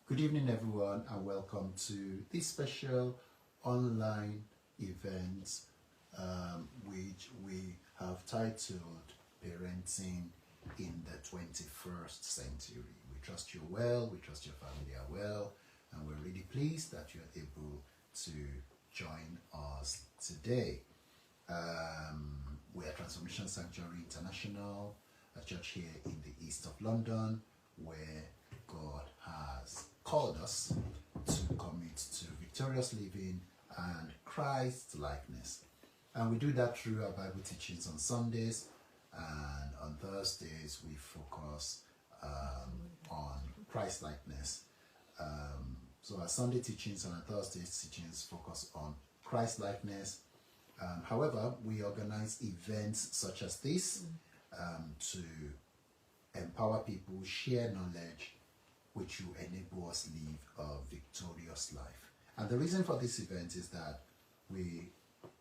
Good evening, everyone, and welcome to this special online event, which we have titled Parenting in the 21st Century. We trust you're well, we trust your family are well, and we're really pleased that you're able to join us today. We're Transformation Sanctuary International, a church here in the east of London, where God has called us to commit to victorious living and Christ likeness. And we do that through our Bible teachings on Sundays, and on Thursdays we focus on Christ likeness. So our Sunday teachings and our Thursday teachings focus on Christ likeness. However, we organize events such as this to empower people, share knowledge, which will enable us live a victorious life. And the reason for this event is that we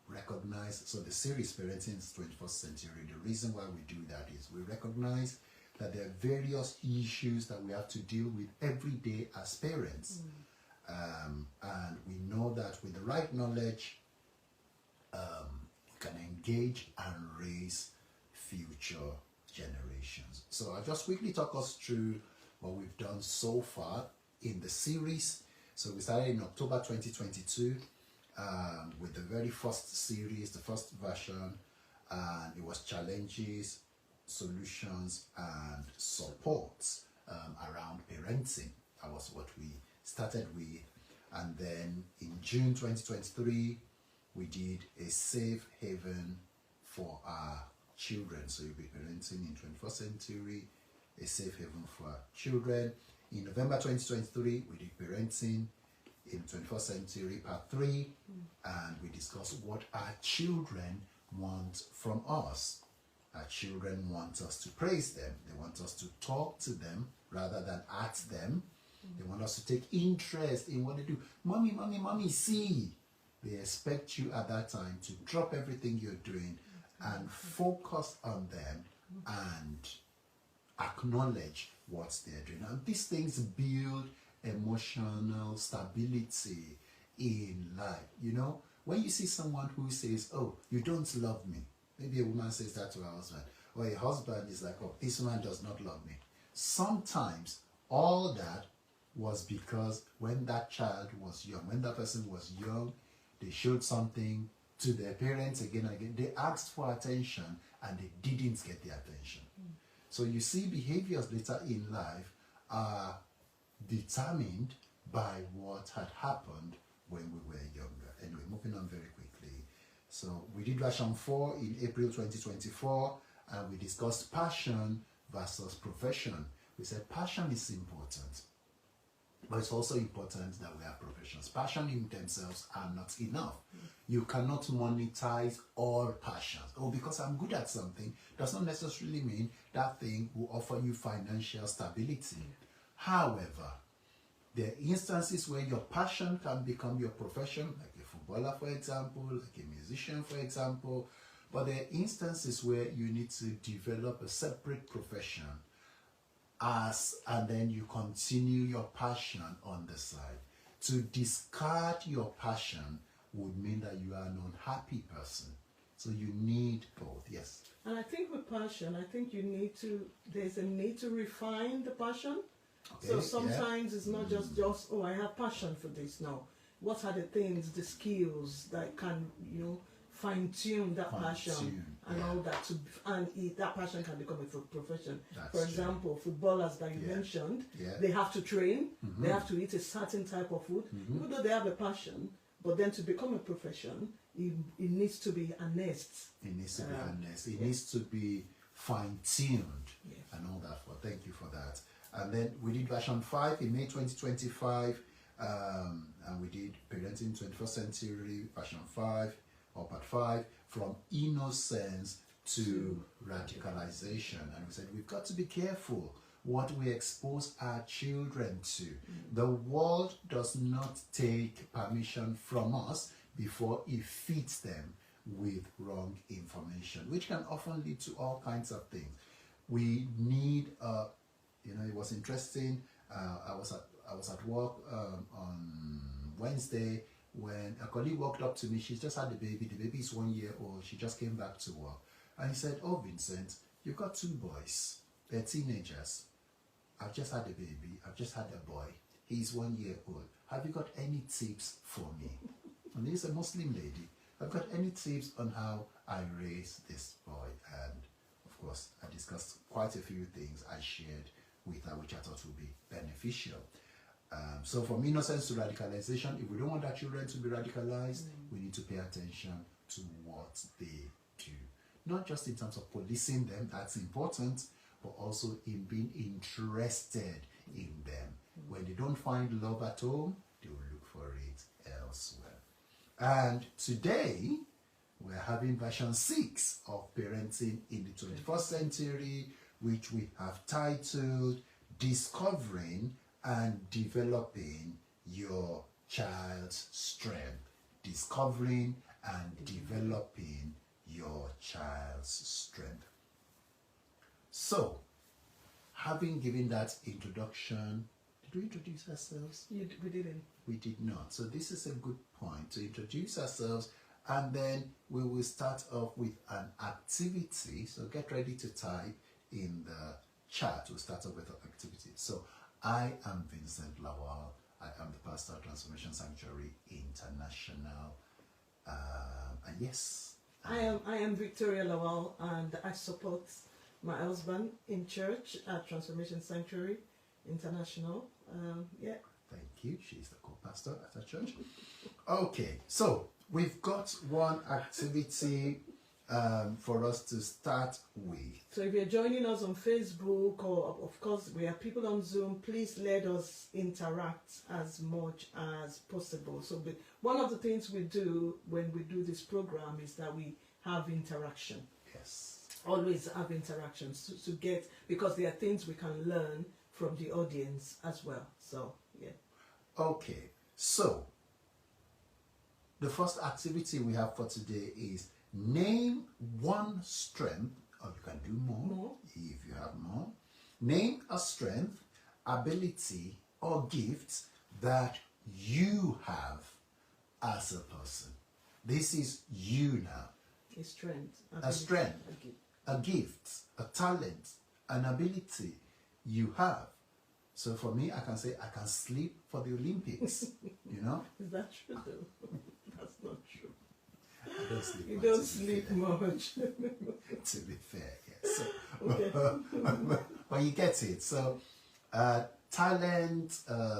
recognize, so the series Parenting in the 21st Century, the reason why we do that is we recognize that there are various issues that we have to deal with every day as parents. And we know that with the right knowledge, we can engage and raise future generations. So I'll just quickly talk us through what we've done so far in the series. So we started in October 2022 with the very first series, the first version, and it was challenges, solutions, and supports around parenting. That was what we started with. And then in June 2023, we did a safe haven for our children. So you'll be parenting in 21st century, a safe haven for our children. In November 2023, we did parenting in 21st century part 3, and we discussed what our children want from us. Our children want us to praise them. They want us to talk to them rather than at them. They want us to take interest in what they do. Mommy, mommy, mommy, see. They expect you at that time to drop everything you're doing and focus on them and acknowledge what they're doing. And these things build emotional stability in life. You know, when you see someone who says, oh, you don't love me, maybe a woman says that to her husband, or a husband is like, oh, this man does not love me. Sometimes all that was because when that child was young, when that person was young, they showed something to their parents again and again. They asked for attention and they didn't get the attention. So you see, behaviors later in life are determined by what had happened when we were younger. Anyway, moving on very quickly. So we did version 4 in April 2024, and we discussed passion versus profession. We said passion is important, but it's also important that we have professions. Passion in themselves are not enough. You cannot monetize all passions. Oh, because I'm good at something does not necessarily mean that thing will offer you financial stability. However, there are instances where your passion can become your profession, like a footballer, for example, like a musician, for example. But there are instances where you need to develop a separate profession and then you continue your passion on the side. To discard your passion would mean that you are an unhappy person. So you need both. Yes. And I think with passion, I think there's a need to refine the passion. Okay, so sometimes it's not just, oh, I have passion for this. No. What are the things, the skills that can, fine-tune that passion and all that, that passion can become a profession. For example, footballers that you mentioned, they have to train, they have to eat a certain type of food, even though they have a passion, but then to become a profession, it needs to be harnessed. It needs to be harnessed. It needs to be fine-tuned and all that. Well, thank you for that. And then we did version 5 in May 2025, and we did Parenting 21st Century version 5, or part 5, from innocence to radicalization. And we said we've got to be careful what we expose our children to. The world does not take permission from us before it feeds them with wrong information, which can often lead to all kinds of things. We need, it was interesting. I I was at work on Wednesday when a colleague walked up to me. She's just had the baby. The baby is 1 year old. She just came back to work. And he said, "Oh, Vincent, you've got 2 boys. They're teenagers. I've just had a baby. I've just had a boy. He's 1 year old. Have you got any tips for me?" And he's a Muslim lady. "I've got any tips on how I raise this boy?" And of course, I discussed quite a few things I shared with her, which I thought would be beneficial. So from innocence to radicalization, if we don't want our children to be radicalized, we need to pay attention to what they do. Not just in terms of policing them, that's important, but also in being interested in them. When they don't find love at home, they will look for it elsewhere. And today, we're having version 6 of Parenting in the 21st Century, which we have titled Discovering and Developing Your Child's Strength. Discovering and Developing Your Child's Strength. So, having given that introduction, did we introduce ourselves? We didn't. We did not. So this is a good point to introduce ourselves, and then we will start off with an activity. So get ready to type in the chat. We'll start off with an activity. So I am Vincent Lawal. I am the pastor of Transformation Sanctuary International. And yes. I am Victoria Lawal, and I support my husband in church at Transformation Sanctuary International. Yeah. Thank you. She's the co-pastor at our church. Okay, so we've got one activity for us to start with. So if you're joining us on Facebook, or of course we have people on Zoom, please let us interact as much as possible. So one of the things we do when we do this program is that we have interaction. Yes. Always have interactions to get, because there are things we can learn from the audience as well. So yeah. Okay, so the first activity we have for today is name one strength, or you can do more if you have more. Name a strength, ability, or gift that you have as a person. This is you now. A strength. A strength, a gift, a talent, an ability you have. So for me, I can say I can sleep for the Olympics. You know? Is that true though? That's not true. I don't sleep You much, don't sleep much. to be fair, yes. So, Okay. but you get it. So talent,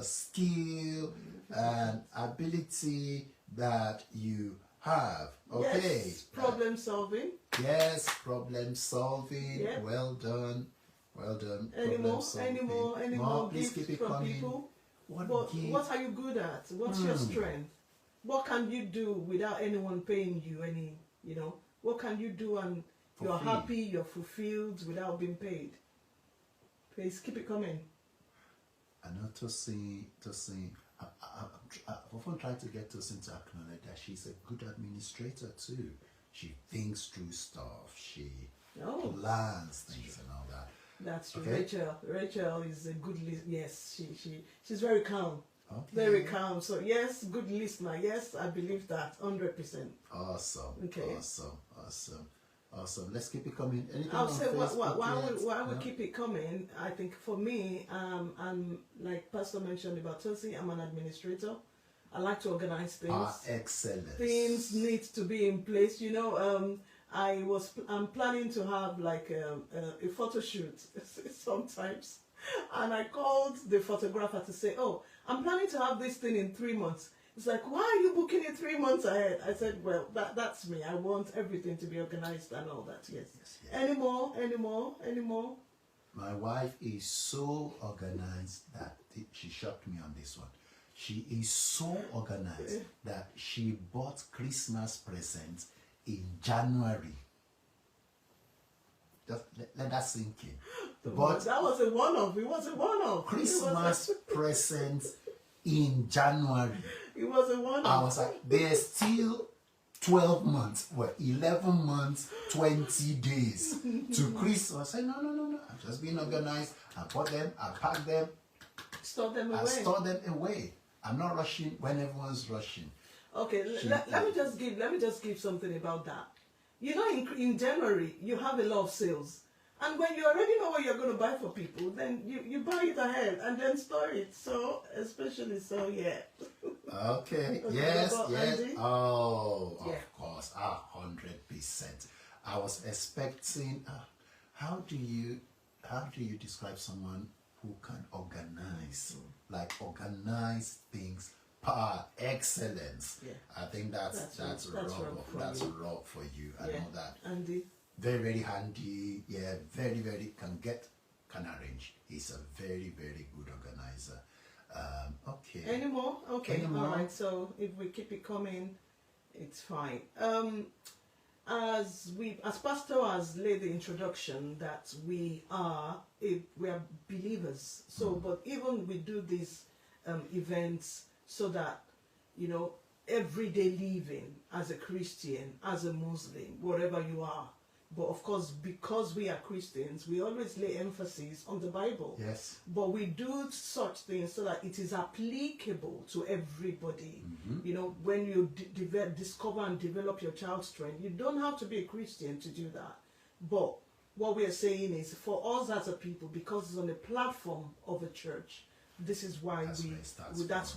skill, and ability that you have. Okay. Yes, problem solving. Yes, problem solving. Yep. Well done. Well done. Any Problem more? solving. Any more Please gifts keep it from coming. people? What gift? What are you good at? What's your strength? What can you do without anyone paying you any, what can you do and For you're free. happy, you're fulfilled without being paid? Please keep it coming. I know Tosin, I've often tried to get Tosin to acknowledge that she's a good administrator too. She thinks through stuff, she plans things and all that. That's true. Okay. Rachel is a good listener. Yes, she's very calm. Okay. Very calm. So yes, good listener. Yes, I believe that 100%. Awesome. Okay. Awesome. Let's keep it coming. Anything I'll on say Facebook while we yet? keep it coming, I think for me, I'm like Pastor mentioned about Tosi, I'm an administrator. I like to organize things. Excellent. Things need to be in place. I'm planning to have like a photo shoot sometimes, and I called the photographer to say, "Oh, I'm planning to have this thing in 3 months." It's like, "Why are you booking it 3 months ahead?" I said, "Well, that's me. I want everything to be organized and all that." Yes. Any more? My wife is so organized that she shocked me on this one. She is so organized that she bought Christmas presents in January. Just let that sink in. But that was a one-off. It was a one-off. Christmas presents in January. It was a one-off. I was like, there's still 12 months, 11 months, 20 days to Christmas. I said, no. I'm just being organized. I bought them, I packed them. Store them away. I store them away. I'm not rushing when everyone's rushing. Okay, let me just give something about that. You know, in January you have a lot of sales, and when you already know what you're going to buy for people, then you buy it ahead and then store it. So yeah. Okay. Yes. Andy? Oh, of course, 100%. I was expecting. How do you describe someone who can organize, things par excellence? Yeah. I think that's Rob for you. I know that. Andy. Very, very handy. Yeah, very, very can arrange. He's a very, very good organizer. Okay. Any more? Okay. Any more? All right. So if we keep it coming, it's fine. As Pastor has laid the introduction that we are believers. So, but even we do these events so that, you know, everyday living as a Christian, as a Muslim, wherever you are. But of course, because we are Christians, we always lay emphasis on the Bible. Yes. But we do such things so that it is applicable to everybody. Mm-hmm. You know, when you discover and develop your child's strength, you don't have to be a Christian to do that. But what we are saying is, for us as a people, because it's on the platform of a church, this is why that's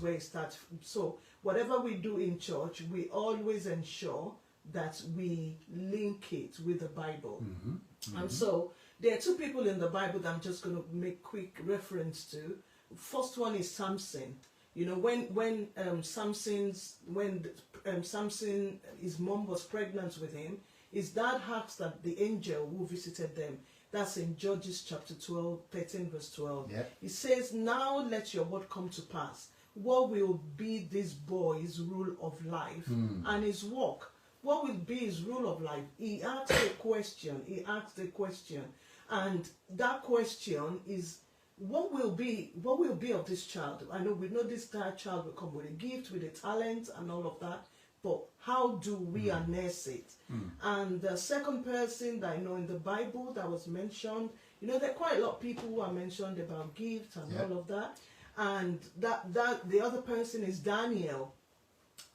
where it starts. So whatever we do in church, we always ensure that we link it with the Bible. Mm-hmm. Mm-hmm. And so there are two people in the Bible that I'm just going to make quick reference to. First one is Samson. You know, when Samson, his mom was pregnant with him, his dad asked that the angel who visited them. That's in Judges chapter 12, 13 verse 12. Yeah. It says, "Now let your word come to pass. What will be this boy's rule of life and his work? What will be his rule of life?" He asked a question. And that question is, what will be of this child? I know we know this child will come with a gift, with a talent and all of that, but how do we harness it? And the second person that I know in the Bible that was mentioned, you know, there are quite a lot of people who are mentioned about gifts and all of that. And that the other person is Daniel.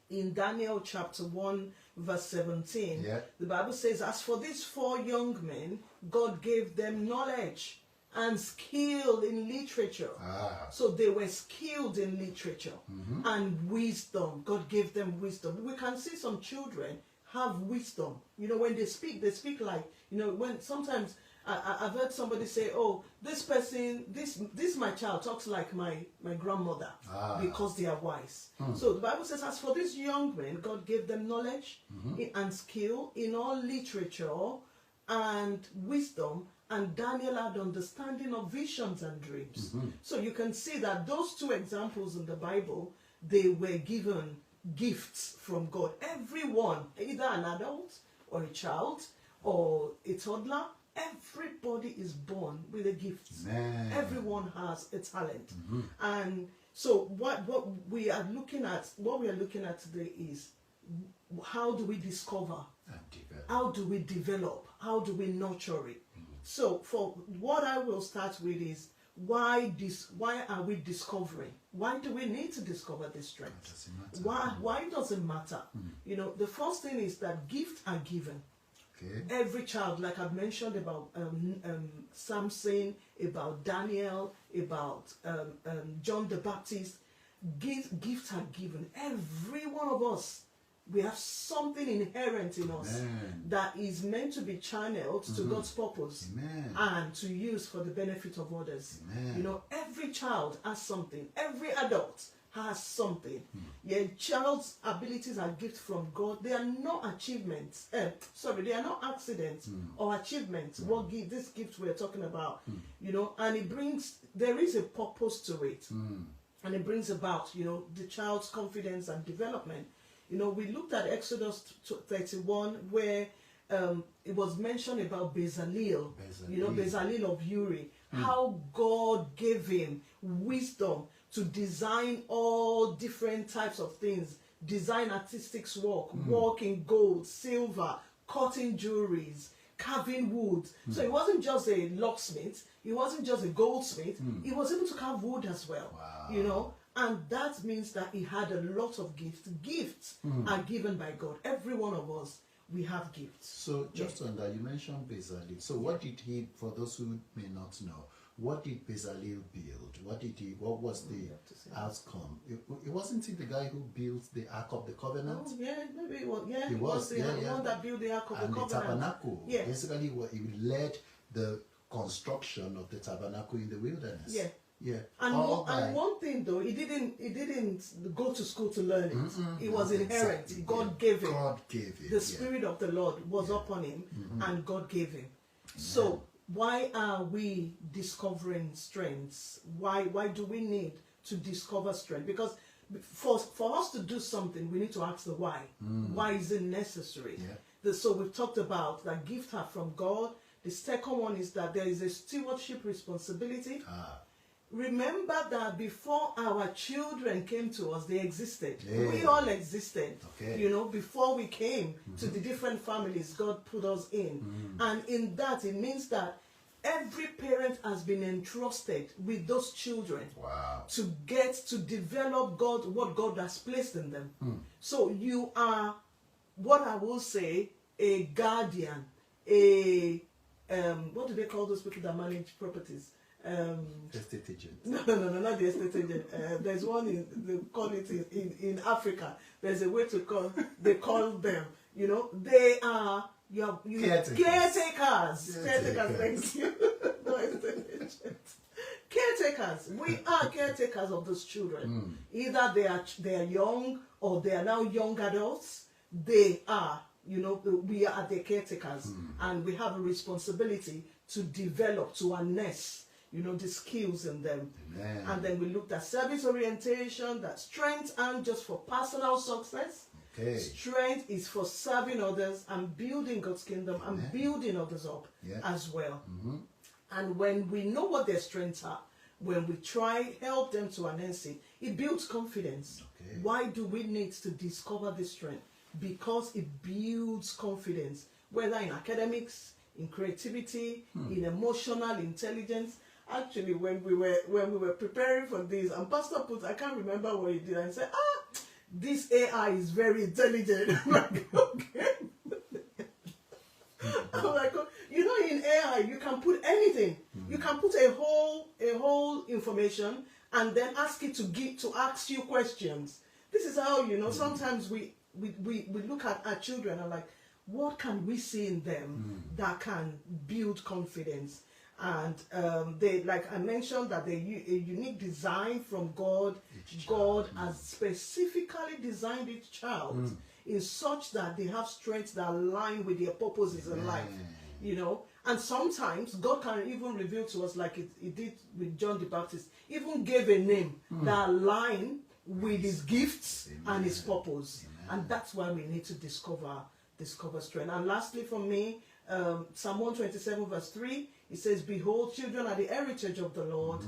In Daniel chapter 1 verse 17, the Bible says, "As for these 4 young men, God gave them knowledge and skill in literature." So they were skilled in literature and wisdom. God gave them wisdom. We can see some children have wisdom. You know, when they speak like, you know, when sometimes I've heard somebody say, "Oh, this person, this my child talks like my grandmother," because they are wise. So the Bible says, "As for these young men, God gave them knowledge and skill in all literature and wisdom, and Daniel had understanding of visions and dreams." So you can see that those two examples in the Bible, they were given gifts from God. Everyone, either an adult or a child or a toddler, everybody is born with a gift. Everyone has a talent. And so what we are looking at today is, how do we discover? How do we develop? How do we nurture it? So for what I will start with is, why are we discovering? Why do we need to discover this strength? Why does it matter? You know, the first thing is that gifts are given. Every child, like I've mentioned about Samson, about Daniel, about John the Baptist, gifts are given. Every one of us, we have something inherent in us that is meant to be channeled to God's purpose and to use for the benefit of others. You know, every child has something. Every adult has something. Child's abilities are gifts from God. They are not achievements. They are not accidents or achievements. This gift we're talking about, you know, and there is a purpose to it, and it brings about, you know, the child's confidence and development. You know, we looked at Exodus 31, where it was mentioned about Bezalel. You know, Bezalel of Uri, how God gave him wisdom to design all different types of things, design artistic work in gold, silver, cutting jewelries, carving wood. So he wasn't just a locksmith, he wasn't just a goldsmith, he was able to carve wood as well. Wow. You know, and that means that he had a lot of gifts. Gifts are given by God. Every one of us, we have gifts. So just on that, you mentioned Bezalel. So what did he, for those who may not know, what did Bezalel build? What was the outcome? It wasn't he the guy who built the Ark of the Covenant? Oh, yeah, maybe it was. Yeah, He was the one that built the Ark of the Covenant. And the tabernacle. Yeah. Basically, he led the construction of the tabernacle in the wilderness. Yeah. Yeah. And one thing though, he didn't go to school to learn it. It was inherent. Exactly. God gave him. God gave him. The Spirit of the Lord was upon him, and God gave him. So why are we discovering strengths? Why do we need to discover strength? Because for us to do something, we need to ask the why. Why is it necessary? Yeah. So we've talked about that gifts are from God. The second one is that there is a stewardship responsibility. Remember that before our children came to us, they existed. Yeah. We all existed. Okay. You know, before we came to the different families God put us in. And in that, it means that every parent has been entrusted with those children. Wow. To get to develop what God has placed in them. So you are, what I will say, a guardian, what do they call those people that manage properties? Estate agent. No, not the estate agent. There's one they call it in Africa. There's a way to call. They call them. You know, they are Caretakers. Caretakers. Thank you. No estate agent. Caretakers. We are caretakers of those children. Either they are young or they are now young adults. They are. You know, we are the caretakers, and we have a responsibility to develop, to harness, you know, the skills in them. Amen. And then we looked at service orientation, that strength and just for personal success. Okay. Strength is for serving others and building God's kingdom and building others up as well. And when we know what their strengths are, when we try help them to enhance it, it builds confidence. Okay. Why do we need to discover this strength? Because it builds confidence, whether in academics, in creativity, in emotional intelligence. Actually, when we were preparing for this, and Pastor put, I can't remember what he did, and he said, this AI is very intelligent. I'm like, okay. I'm like, you know, in AI, you can put anything. You can put a whole information and then ask it to ask you questions. This is how, you know, sometimes we look at our children and like, what can we see in them that can build confidence? And they, like I mentioned, that they a unique design from God. God has specifically designed each child in such that they have strengths that align with their purposes in life. You know, and sometimes God can even reveal to us, like it did with John the Baptist, even gave a name that align with his gifts and his purpose. And that's why we need to discover strength. And lastly, for me, Psalm 127 verse 3, it says, behold, children are the heritage of the Lord,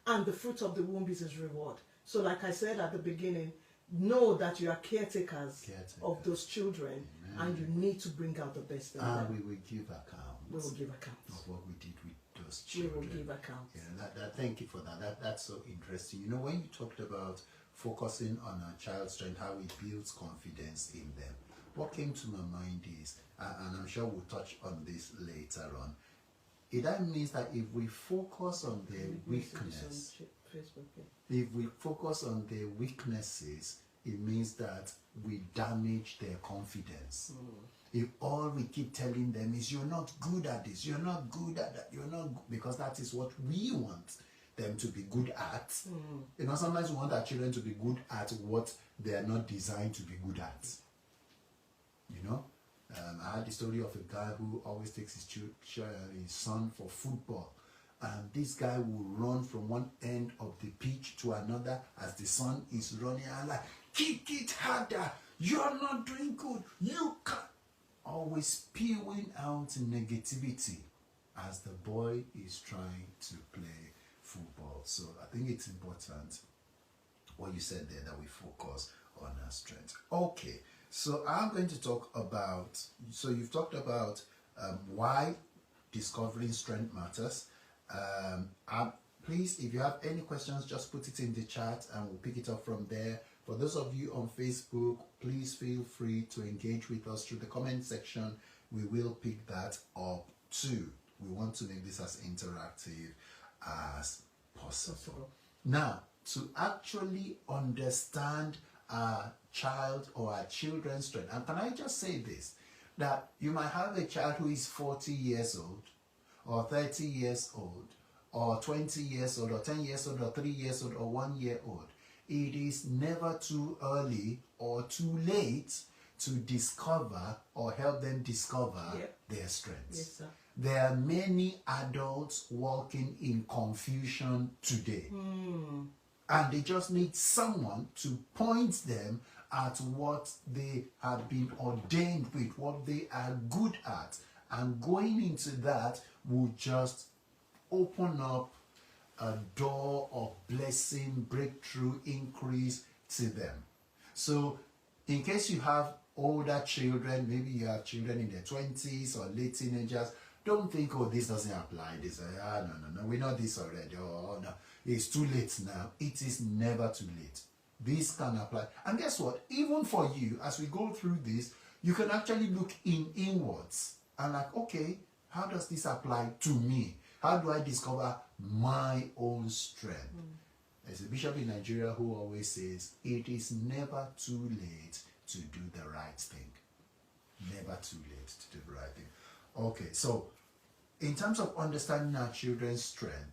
and the fruit of the womb is his reward. So like I said at the beginning, know that you are caretakers of those children, and you need to bring out the best in them. And we will give account. We will give account Of what we did with those children. We will give account. Yeah, thank you for that. That's so interesting. You know, when you talked about focusing on a child's strength, how it builds confidence in them, what came to my mind is, and I'm sure we'll touch on this later on, that means that if we focus on their weakness, if we focus on their weaknesses, it means that we damage their confidence. If all we keep telling them is, you're not good at this, you're not good at that, you're not good, because that is what we want them to be good at. You know, sometimes we want our children to be good at what they are not designed to be good at. You know, I had the story of a guy who always takes his son for football, and this guy will run from one end of the pitch to another as the son is running. I'm like, kick it harder, you're not doing good, you can't. Always spewing out negativity as the boy is trying to play football. So I think it's important what you said there, that we focus on our strength. Okay, so I'm going to talk about, so you've talked about why discovering strength matters. Please, if you have any questions, just put it in the chat and we'll pick it up from there. For those of you on Facebook, please feel free to engage with us through the comment section. We will pick that up too. We want to make this as interactive as possible. Now, to actually understand our child or our children's strength, and can I just say this, that you might have a child who is 40 years old or 30 years old or 20 years old or 10 years old or 3 years old or 1 year old. It is never too early or too late to discover or help them discover their strengths. Yes, sir. There are many adults walking in confusion today. And they just need someone to point them at what they have been ordained with, what they are good at. And going into that will just open up a door of blessing, breakthrough, increase to them. So in case you have older children, maybe you have children in their 20s or late teenagers, don't think, oh, this doesn't apply. This, no, we know this already. Oh, no, it's too late now. It is never too late. This can apply. And guess what? Even for you, as we go through this, you can actually look inwards and like, okay, how does this apply to me? How do I discover my own strength? There's a bishop in Nigeria who always says, it is never too late to do the right thing. Never too late to do the right thing. Okay, so in terms of understanding our children's strength,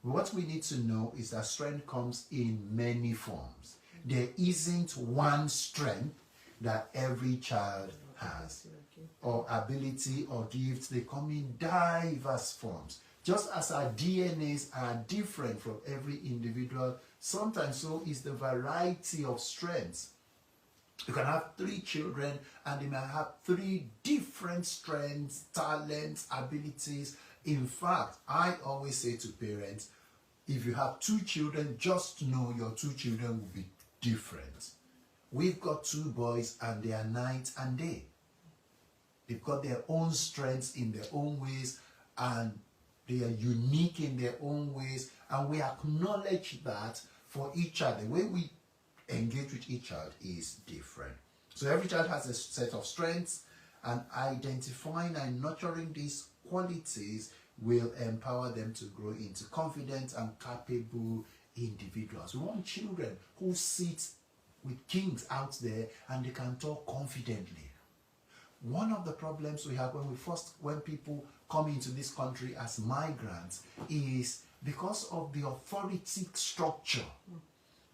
what we need to know is that strength comes in many forms. There isn't one strength that every child has, or ability or gifts. They come in diverse forms. Just as our DNAs are different from every individual, sometimes so is the variety of strengths. You can have 3 children and they may have 3 different strengths, talents, abilities. In fact, I always say to parents, if you have 2 children, just know your 2 children will be different. We've got 2 boys and they are night and day. They've got their own strengths in their own ways and they are unique in their own ways, and we acknowledge that for each child. The way we engage with each child is different. So every child has a set of strengths, and identifying and nurturing these qualities will empower them to grow into confident and capable individuals. We want children who sit with kings out there and they can talk confidently. One of the problems we have when people come into this country as migrants is because of the authority structure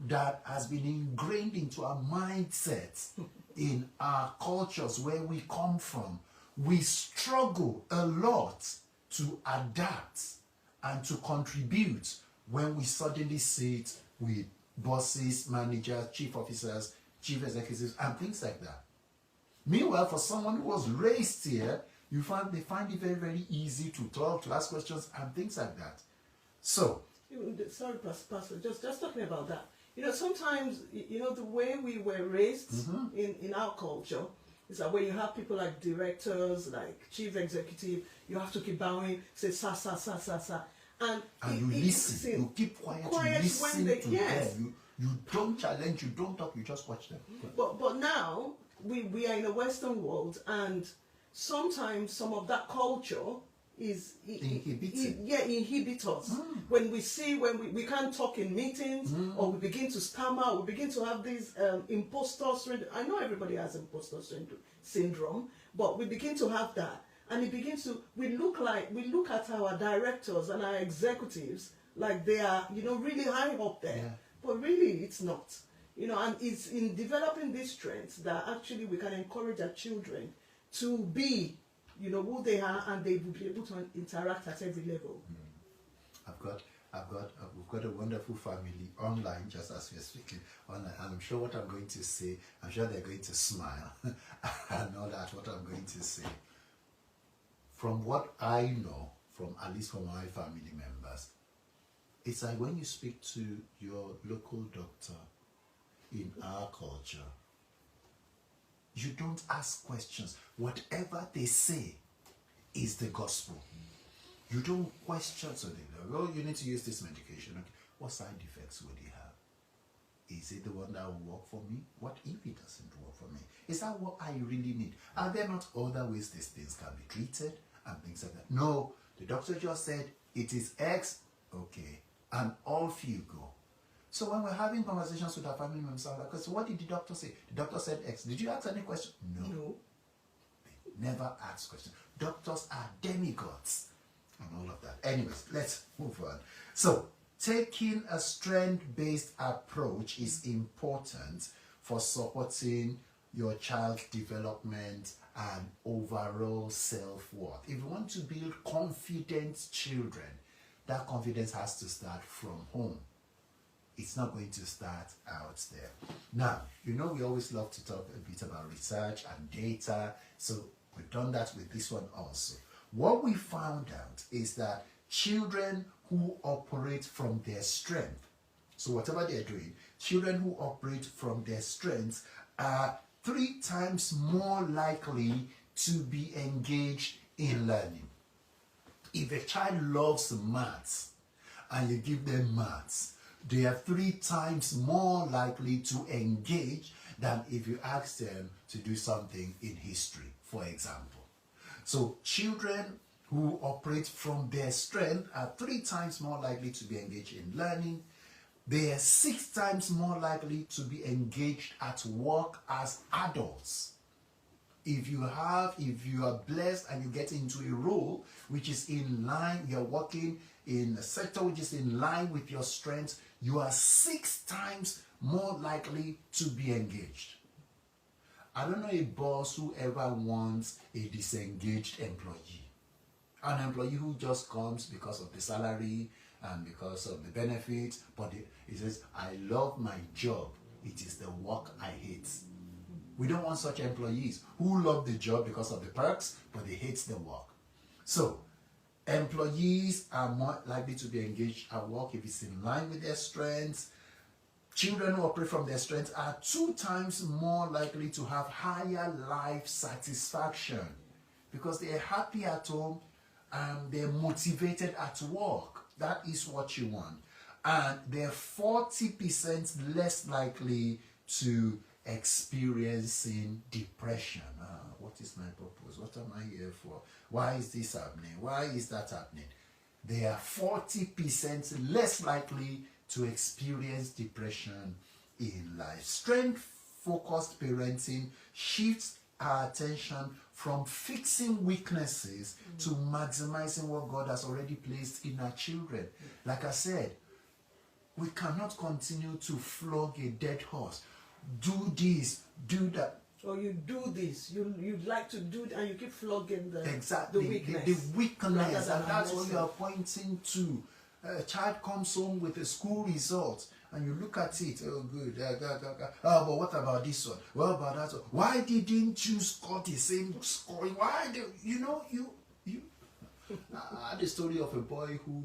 that has been ingrained into our mindsets in our cultures where we come from. We struggle a lot to adapt and to contribute when we suddenly sit with bosses, managers, chief officers, chief executives, and things like that. Meanwhile, for someone who was raised here, they find it very, very easy to talk, to ask questions, and things like that. So, sorry, Pastor, just talking about that. Sometimes, the way we were raised in our culture is that when you have people like directors, like chief executive, you have to keep bowing, say sa sa sa sa sa, and you listen. You keep quiet. You listen to them. You don't challenge. You don't talk. You just watch them. But now we are in a Western world, and sometimes some of that culture is inhibit us. When we can't talk in meetings, or we begin to stammer, we begin to have these imposter syndrome. I know everybody has imposter syndrome, but we begin to have that, and it begins to we look at our directors and our executives like they are really high up there, but really it's not. And it's in developing these strengths that actually we can encourage our children to be who they are, and they will be able to interact at every level. We've got a wonderful family online, just as we're speaking online, and I'm sure what I'm going to say, I'm sure they're going to smile and all that, what I'm going to say. From what I know, at least from my family members, it's like when you speak to your local doctor in our culture, you don't ask questions. Whatever they say, is the gospel. You don't question something. Oh, you need to use this medication. Okay. What side effects would it have? Is it the one that will work for me? What if it doesn't work for me? Is that what I really need? Are there not other ways these things can be treated and things like that? No, the doctor just said it is X, okay, and off you go. So when we're having conversations with our family members, I'm like, so what did the doctor say? The doctor said X. Did you ask any question? No. They never ask questions. Doctors are demigods and all of that. Anyways, let's move on. So taking a strength-based approach is important for supporting your child's development and overall self-worth. If you want to build confident children, that confidence has to start from home. It's not going to start out there. Now, you know we always love to talk a bit about research and data, so we've done that with this one also. What we found out is that children who operate from their strength, so whatever they're doing, children who operate from their strengths are 3 times more likely to be engaged in learning. If a child loves maths and you give them maths, they are 3 times more likely to engage than if you ask them to do something in history, for example. So children who operate from their strength are 3 times more likely to be engaged in learning. They are 6 times more likely to be engaged at work as adults. If you are blessed and you get into a role which is in line, you're working in a sector which is in line with your strengths, you are 6 times more likely to be engaged. I don't know a boss who ever wants a disengaged employee. An employee who just comes because of the salary and because of the benefits, but he says, I love my job. It is the work I hate. We don't want such employees who love the job because of the perks, but they hate the work. So, employees are more likely to be engaged at work if it's in line with their strengths. Children who operate from their strengths are 2 times more likely to have higher life satisfaction because they are happy at home and they're motivated at work. That is what you want. And they're 40% less likely to experiencing depression. What is my purpose? What am I here for? Why is this happening? Why is that happening? They are 40% less likely to experience depression in life. Strength-focused parenting shifts our attention from fixing weaknesses to maximizing what God has already placed in our children. Like I said, we cannot continue to flog a dead horse. Do this, do that. Or you do this, you like to do it, and you keep flogging the weakness. The weakness, and that's what you are pointing to. A child comes home with a school result, and you look at it, oh good, oh, but what about this one? What about that one? Why didn't you score the same scoring? Why do you I had a story of a boy who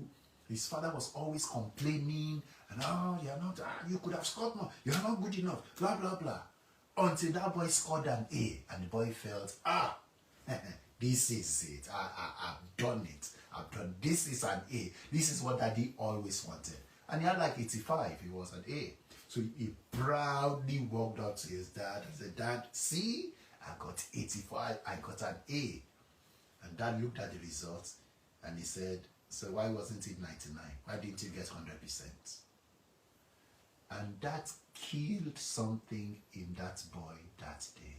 his father was always complaining, and you're not, you could have scored more, you're not good enough, blah blah blah. Until that boy scored an A, and the boy felt, this is it. I've done it. I've done this is an A. This is what daddy always wanted. And he had like 85. He was an A. So he proudly walked up to his dad and said, Dad, see, I got 85. I got an A. And Dad looked at the results and he said, so why wasn't it 99? Why didn't you get 100%? And that killed something in that boy that day.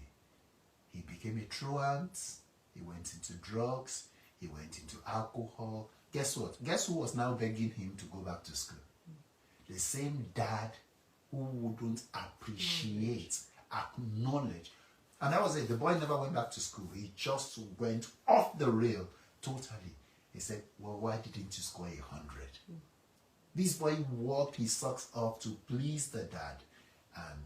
He became a truant. He went into drugs. He went into alcohol. Guess what? Guess who was now begging him to go back to school? The same dad who wouldn't appreciate, acknowledge. And that was it. The boy never went back to school. He just went off the rail totally. He said, well, why didn't you score 100? This boy worked his socks off to please the dad. And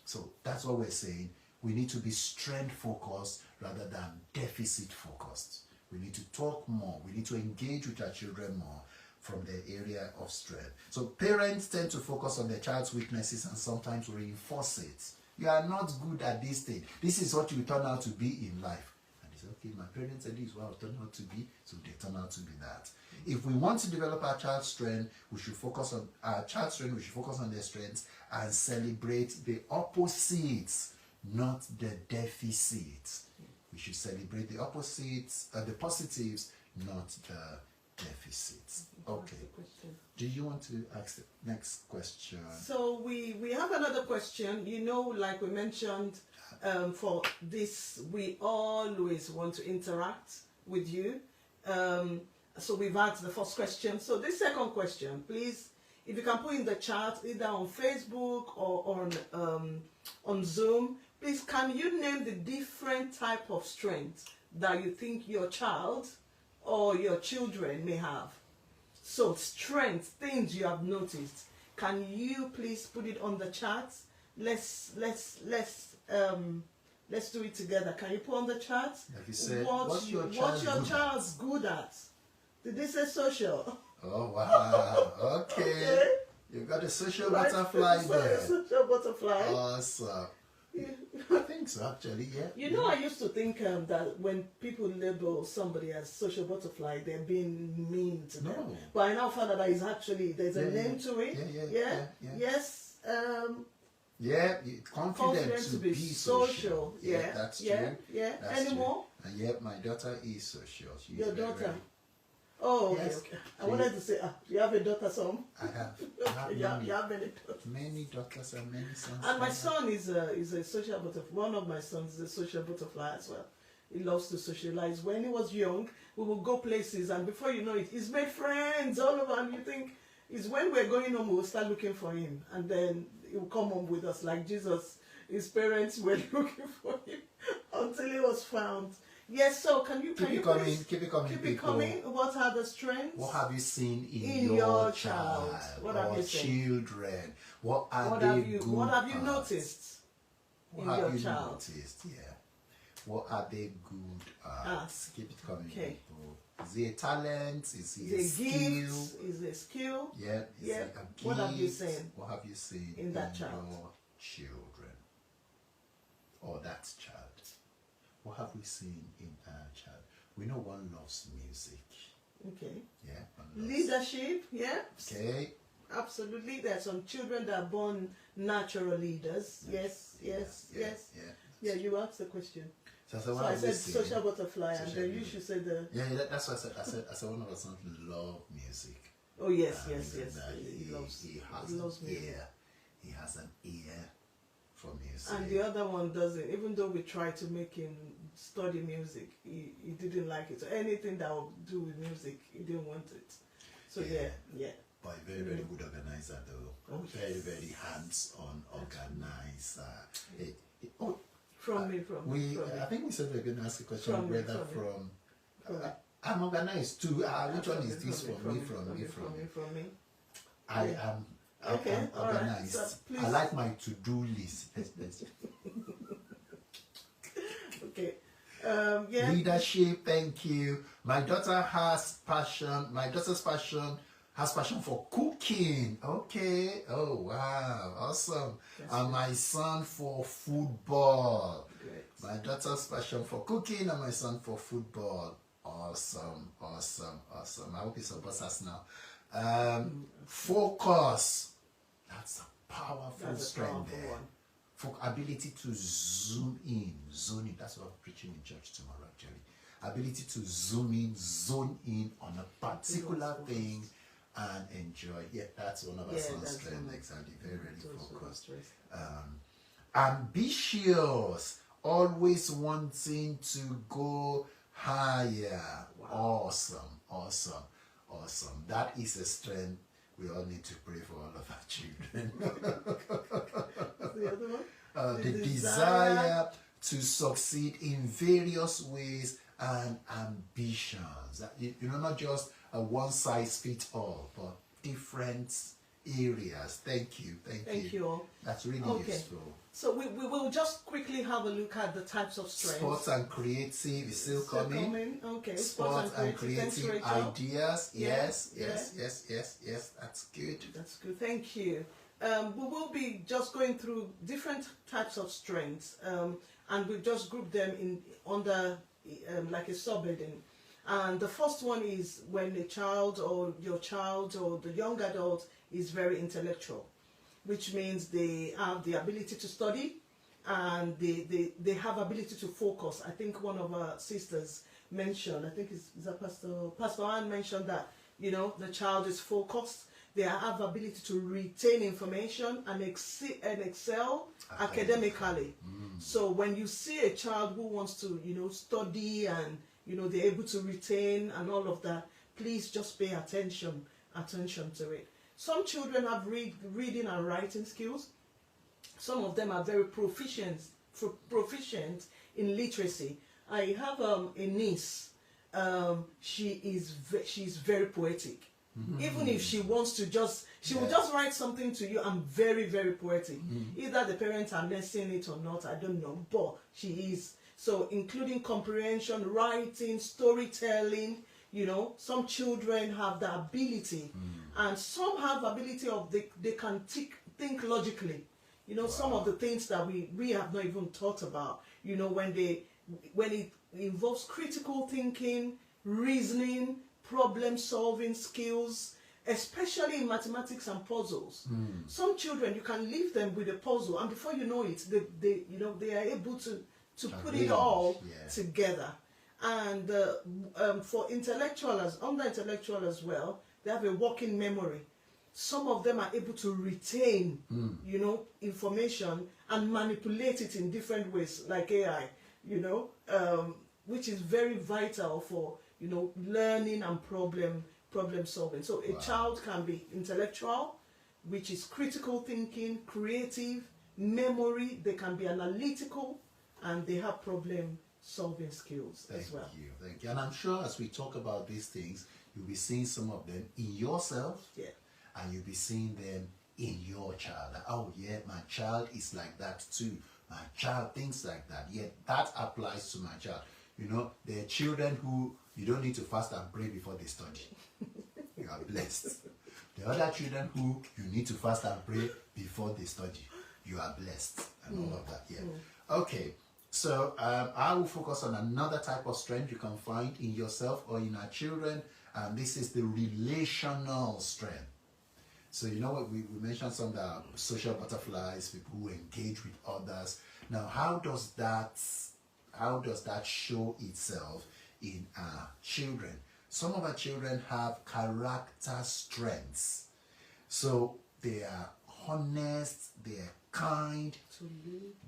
so that's what we're saying. We need to be strength-focused rather than deficit-focused. We need to talk more. We need to engage with our children more from their area of strength. So parents tend to focus on their child's weaknesses and sometimes reinforce it. You are not good at this thing. This is what you turn out to be in life. And They say, okay, my parents said this is what I'll turn out to be, so they turn out to be that. If we want to develop our child's strength, we should focus on our child's strength, we should focus on their strengths and celebrate the opposites, not the deficits. We should celebrate the opposites, the positives, not the deficits. Okay. Do you want to ask the next question? So we have another question. You know, like we mentioned, for this, we always want to interact with you. So we've asked the first question. So this second question, please, if you can put in the chat, either on Facebook or on Zoom, please, can you name the different type of strengths that you think your child or your children may have? So strengths, things you have noticed. Can you please put it on the chat? Let's do it together. Can you put on the chat? Like you said, what's your child's good at? Did they say social? Oh wow! Okay, you got a social butterfly there. Social butterfly. Awesome. I think so, actually. Yeah. You know, I used to think that when people label somebody as social butterfly, they're being mean to them. No. But I now found out that is actually there's a name to it. Yeah. Yes. Yeah, confident to be social. Yeah, that's yeah, true. Yeah. That's Any true. more? And yet, my daughter is social. She's Your very, daughter. very- Oh, okay, Yes. okay. I wanted to say, you have a daughter, son? I have You have many daughters. many daughters and many sons. And my son is a social butterfly. One of my sons is a social butterfly as well. He loves to socialize. When he was young, we would go places, and before you know it, he's made friends all over. And you think, it's when we're going home, we'll start looking for him. And then he'll come home with us like Jesus. His parents were looking for him until he was found. Yes, so can you Keep it coming, Keep it people. coming. What are the strengths? What have you seen in In your your child? child? What have or you seen? children? What are What they have you good What have you at? noticed What in have your you child? noticed? Yeah. What are they good at? Keep it coming, Okay. people. Is he a talent? Is he a Is a skill? gift? Is a skill? Yeah. Is Yeah. it a gift? What have you seen? What have you seen in that child? your children? Or that child? What have we seen in our child? We know one loves music. Okay. Yeah. One loves Leadership? Yeah. Okay. Absolutely. There are some children that are born natural leaders. Yes. Yes. Yes. Yeah. Yeah. You asked the question. So So what I have we said seen? social butterfly, and Social then you music. should say the. Yeah, that's what I said one of our sons love music. Oh yes, And yes, yes. that He loves. he has He loves an music. ear. He has an ear for music. And the other one doesn't. Even though we tried to make him study music, he didn't like it. So anything that would do with music, he didn't want it. So yeah. But a very, very good organizer though. Oh, Very, yes. very hands-on organizer. From me. I think we said we were going to ask a question From me, whether from me. I'm organized too. Which one is this from me? From me. I am Okay, all right. organized. So, please. I like my to-do list. Okay. Yeah. Leadership, thank you. My daughter has passion. My daughter's passion has passion for cooking. Okay. Oh wow, awesome. And my son for football. Great. My daughter's passion for cooking and my son for football. Awesome. I hope he supports us now. Focus. That's a powerful strength there. One. For ability to zoom in. That's what I'm preaching in church tomorrow, actually. Ability to zone in on a particular thing and enjoy. Yeah, that's one of our son's strengths. Exactly. Very, very focused. Ambitious. Always wanting to go higher. Wow. Awesome. That is a strength we all need to pray for all of our children. The other one? The desire to succeed in various ways and ambitions. Not just a one size fits all, but different areas. Thank you. Thank you all. That's really useful. So we will just quickly have a look at the types of strengths. Sports and creative is still coming. Okay. Sports and creative ideas. Yes. That's good. That's good. Thank you. We will be just going through different types of strengths, and we've just grouped them under like a subheading. And the first one is when a child or your child or the young adult is very intellectual, which means they have the ability to study and they have ability to focus. I think one of our sisters mentioned, I think is that Pastor Ann mentioned that, you know, the child is focused. They have ability to retain information and excel academically. So when you see a child who wants to, you know, study and, you know, they're able to retain and all of that, please just pay attention to it. Some children have reading and writing skills. Some of them are very proficient in literacy. I have a niece. She's very poetic. Even if she wants to she will just write something to you and very, very poetic. Either the parents are listening it or not, I don't know, but she is. So including comprehension, writing, storytelling, you know, some children have the ability and some have ability of they can think logically. You know, some of the things that we have not even thought about, you know, when it involves critical thinking, reasoning, problem solving skills, especially in mathematics and puzzles. Some children, you can leave them with a puzzle and before you know it, they are able to put it all together. And for intellectuals, under intellectual as well, they have a working memory. Some of them are able to retain, you know, information and manipulate it in different ways, like AI, you know, which is very vital for, you know, learning and problem solving. So a child can be intellectual, which is critical thinking, creative, memory. They can be analytical, and they have problem solving skills as well. Thank you. And I'm sure as we talk about these things, you'll be seeing some of them in yourself. Yeah. And you'll be seeing them in your child. Oh yeah, my child is like that too. My child thinks like that. Yeah, that applies to my child. You know, there are children who you don't need to fast and pray before they study. You are blessed. The other children who you need to fast and pray before they study. You are blessed. And all of that. Yeah. Okay. So I will focus on another type of strength you can find in yourself or in our children. And this is the relational strength. So you know what, we mentioned some that are social butterflies, people who engage with others. Now, how does that show itself in our children? Some of our children have character strengths. So they are honest, they are kind,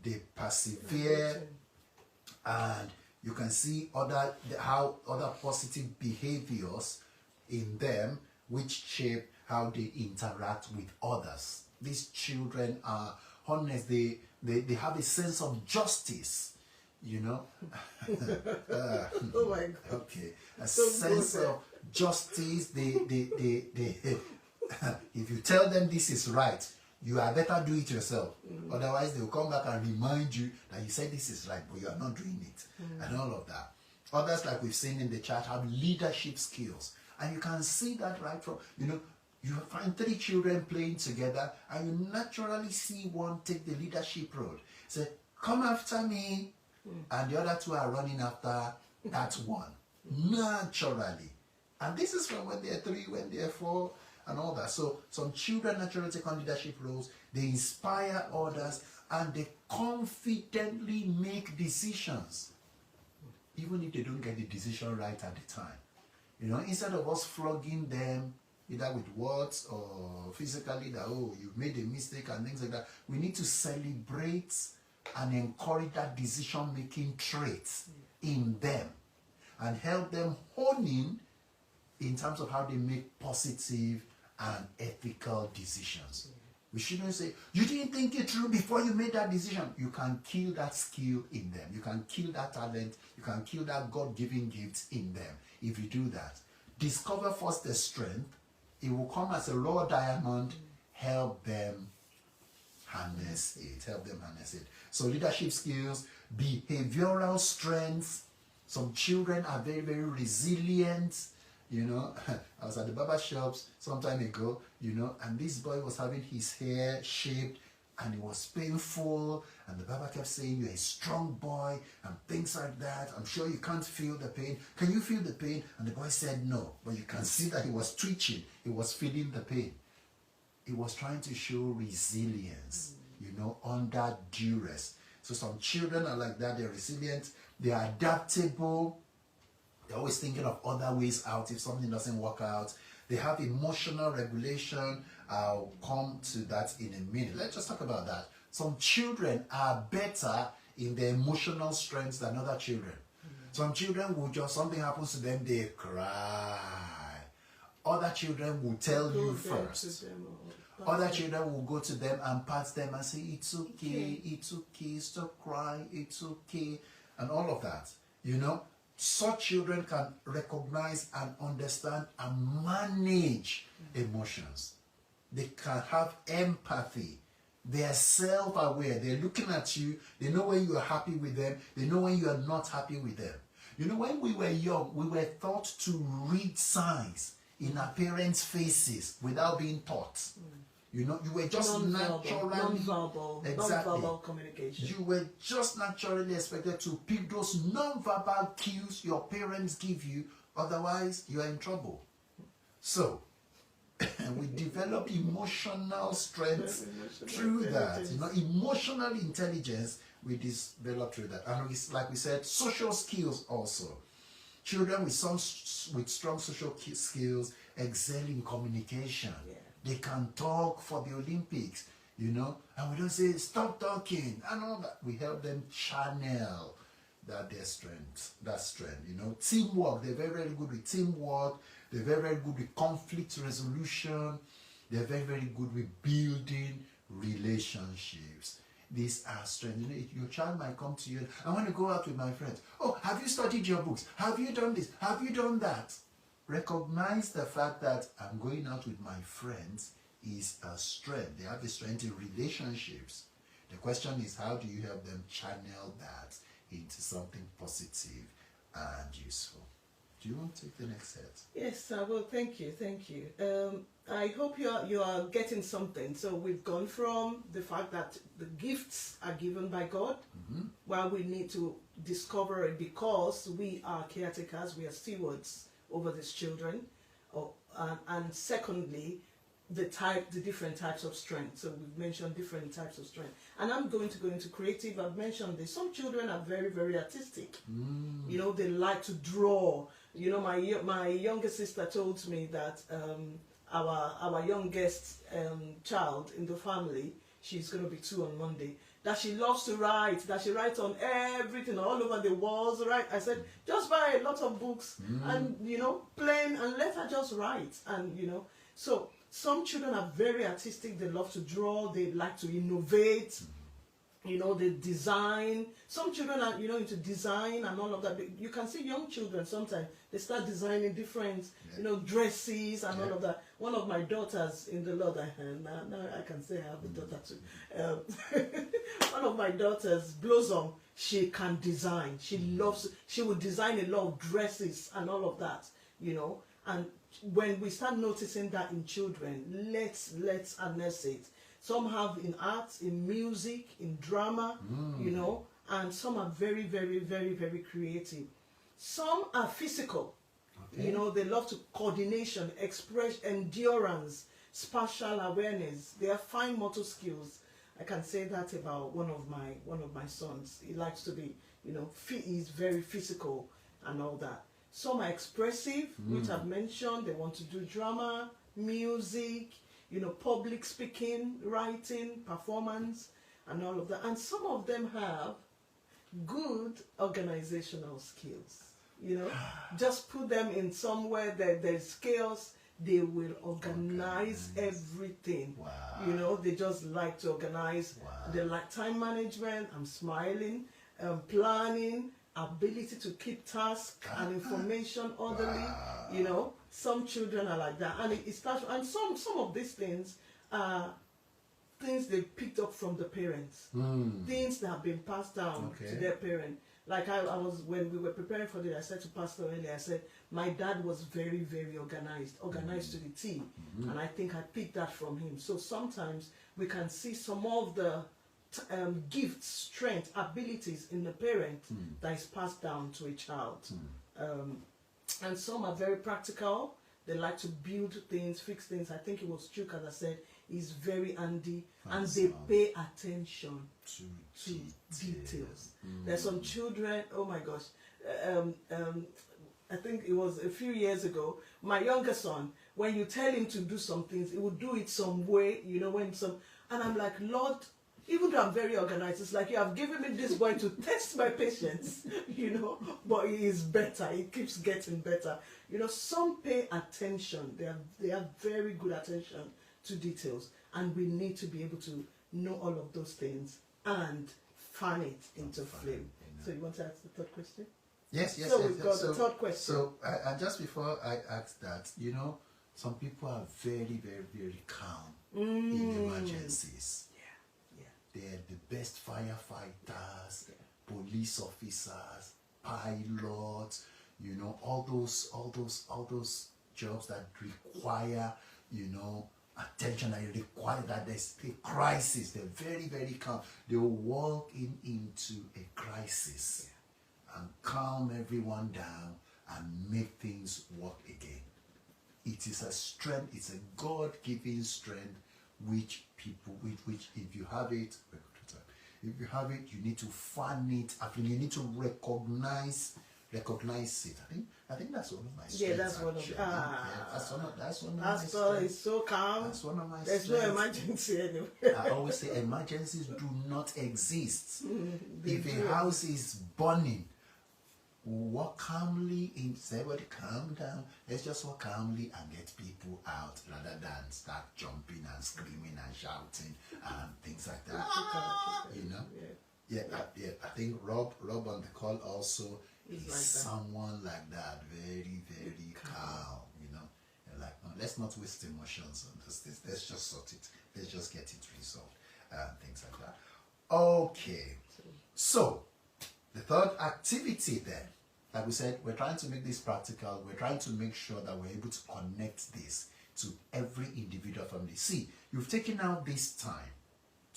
they persevere, and you can see how other positive behaviors in them which shape how they interact with others. These children are honest. They have a sense of justice, you know. Oh my God. Okay, a sense of justice. They if you tell them this is right, you are better do it yourself. Otherwise, they will come back and remind you that you said this is right, but you are not doing it, and all of that. Others, like we've seen in the chat, have leadership skills, and you can see that right from, you know. You find 3 children playing together and you naturally see one take the leadership role. Say, come after me. And the other 2 are running after that one. Naturally. And this is from when they're 3, when they're 4 and all that. So some children naturally take on leadership roles. They inspire others and they confidently make decisions. Even if they don't get the decision right at the time. You know, instead of us flogging them, either with words or physically, that, oh, you made a mistake and things like that. We need to celebrate and encourage that decision-making traits in them and help them hone in terms of how they make positive and ethical decisions. We shouldn't say, you didn't think it through before you made that decision. You can kill that skill in them. You can kill that talent. You can kill that God-given gifts in them if you do that. Discover first their strength. It will come as a raw diamond. Help them harness it. So leadership skills, behavioral strengths. Some children are very, very resilient. You know, I was at the barber shops some time ago, you know, and this boy was having his hair shaped and it was painful, and the Bible kept saying you're a strong boy and things like that. I'm sure you can't feel the pain. Can you feel the pain? And the boy said no, but you can see that he was twitching. He was feeling the pain. He was trying to show resilience, under duress. So some children are like that. They're resilient. They're adaptable. They're always thinking of other ways out if something doesn't work out. They have emotional regulation. I'll come to that in a minute. Let's just talk about that. Some children are better in their emotional strengths than other children. Some children will just, something happens to them, they cry. Other children will tell you first. Other children will go to them and pat them and say, it's okay, stop crying, it's okay, and all of that. Such children can recognize and understand and manage emotions. They can have empathy. They are self-aware. They're looking at you. They know when you are happy with them. They know when you are not happy with them. When we were young, we were taught to read signs in our parents' faces without being taught. You were just non-verbal communication. You were just naturally expected to pick those non-verbal cues your parents give you. Otherwise, you are in trouble. So, we develop emotional strength through that. Emotional intelligence we develop through that. And like we said, social skills also. Children with strong social skills excel in communication. Yeah. They can talk for the Olympics, and we don't say, stop talking, and all that. We help them channel their strength. Teamwork, they're very, very good with teamwork. They're very, very good with conflict resolution. They're very, very good with building relationships. These are strengths. Your child might come to you, I want to go out with my friends. Oh, have you studied your books? Have you done this? Have you done that? Recognize the fact that I'm going out with my friends is a strength. They have a strength in relationships. The question is, how do you help them channel that into something positive and useful? Do you want to take the next set? Yes, I will. Thank you. I hope you are getting something. So we've gone from the fact that the gifts are given by God, while we need to discover it because we are caretakers, we are stewards over these children, and secondly, the different types of strength. So we've mentioned different types of strength, and I'm going to go into creative. I've mentioned this. Some children are very, very artistic. They like to draw. My younger sister told me that our youngest child in the family, she's going to be 2 on Monday, that she loves to write, that she writes on everything, all over the walls, right? I said, just buy a lot of books and, plain, and let her just write. And, so some children are very artistic. They love to draw. They like to innovate. They design. Some children are, into design and all of that. You can see young children sometimes, they start designing different, dresses and all of that. One of my daughters in the Lord, now I can say I have a daughter too. One of my daughters, Blossom, she can design. She will design a lot of dresses and all of that, And when we start noticing that in children, let's harness it. Some have in art, in music, in drama, and some are very, very, very, very creative. Some are physical. Okay. They love to coordination, express, endurance, spatial awareness. They have fine motor skills. I can say that about one of my sons. He likes to be, he's very physical and all that. Some are expressive, which I've mentioned. They want to do drama, music, public speaking, writing, performance, and all of that. And some of them have good organizational skills. Just put them in somewhere that there's chaos, they will organize everything. Wow. They just like to organize. Wow. They like time management. I'm smiling. Planning, ability to keep tasks and information orderly. Wow. Some children are like that, and it starts. And some of these things are things they picked up from the parents, things that have been passed down to their parents. Like I was, when we were preparing for this, I said to Pastor earlier, I said, my dad was very, very organized to the T. And I think I picked that from him. So sometimes we can see some of the gifts, strength, abilities in the parent that is passed down to a child. And some are very practical. They like to build things, fix things. I think it was Chuck, as I said, is very handy. And they pay attention to details. There's some children, oh my gosh. I think it was a few years ago, my younger son, when you tell him to do some things, he would do it some way, you know, and I'm like, Lord, even though I'm very organized, it's like you have given me this boy to test my patience, you know, but he is better. He keeps getting better. You know, some pay attention. They have very good attention to details, and we need to be able to know all of those things and fan it into flame. So you want to ask the third question? Yes. So we've got the third question. So, and just before I ask that, you know, some people are very, very, very calm in emergencies. They're the best firefighters, police officers, pilots, you know, all those jobs that require, you know, attention, and require that there's a crisis. They're very, very calm. They will walk into a crisis and calm everyone down and make things work again. It is a strength, it's a God-given strength which if you have it, you need to fan it. I think you need to recognize it. I think that's one of my strengths. Yeah, that's one of that's one of my strengths. It's so calm. That's one of my There's strengths. no emergency anyway. I always say emergencies do not exist. If a house is burning, walk calmly in, say, everybody calm down. Let's just walk calmly and get people out rather than start jumping and screaming and shouting and things like that. You know? Yeah. I think Rob on the call also is like someone like that, very, very calm. You know, and like, no, let's not waste emotions on this. Let's just sort it. Let's just get it resolved and things like that. Okay. So the third activity then. Like we said, we're trying to make this practical. We're trying to make sure that we're able to connect this to every individual family. See, you've taken out this time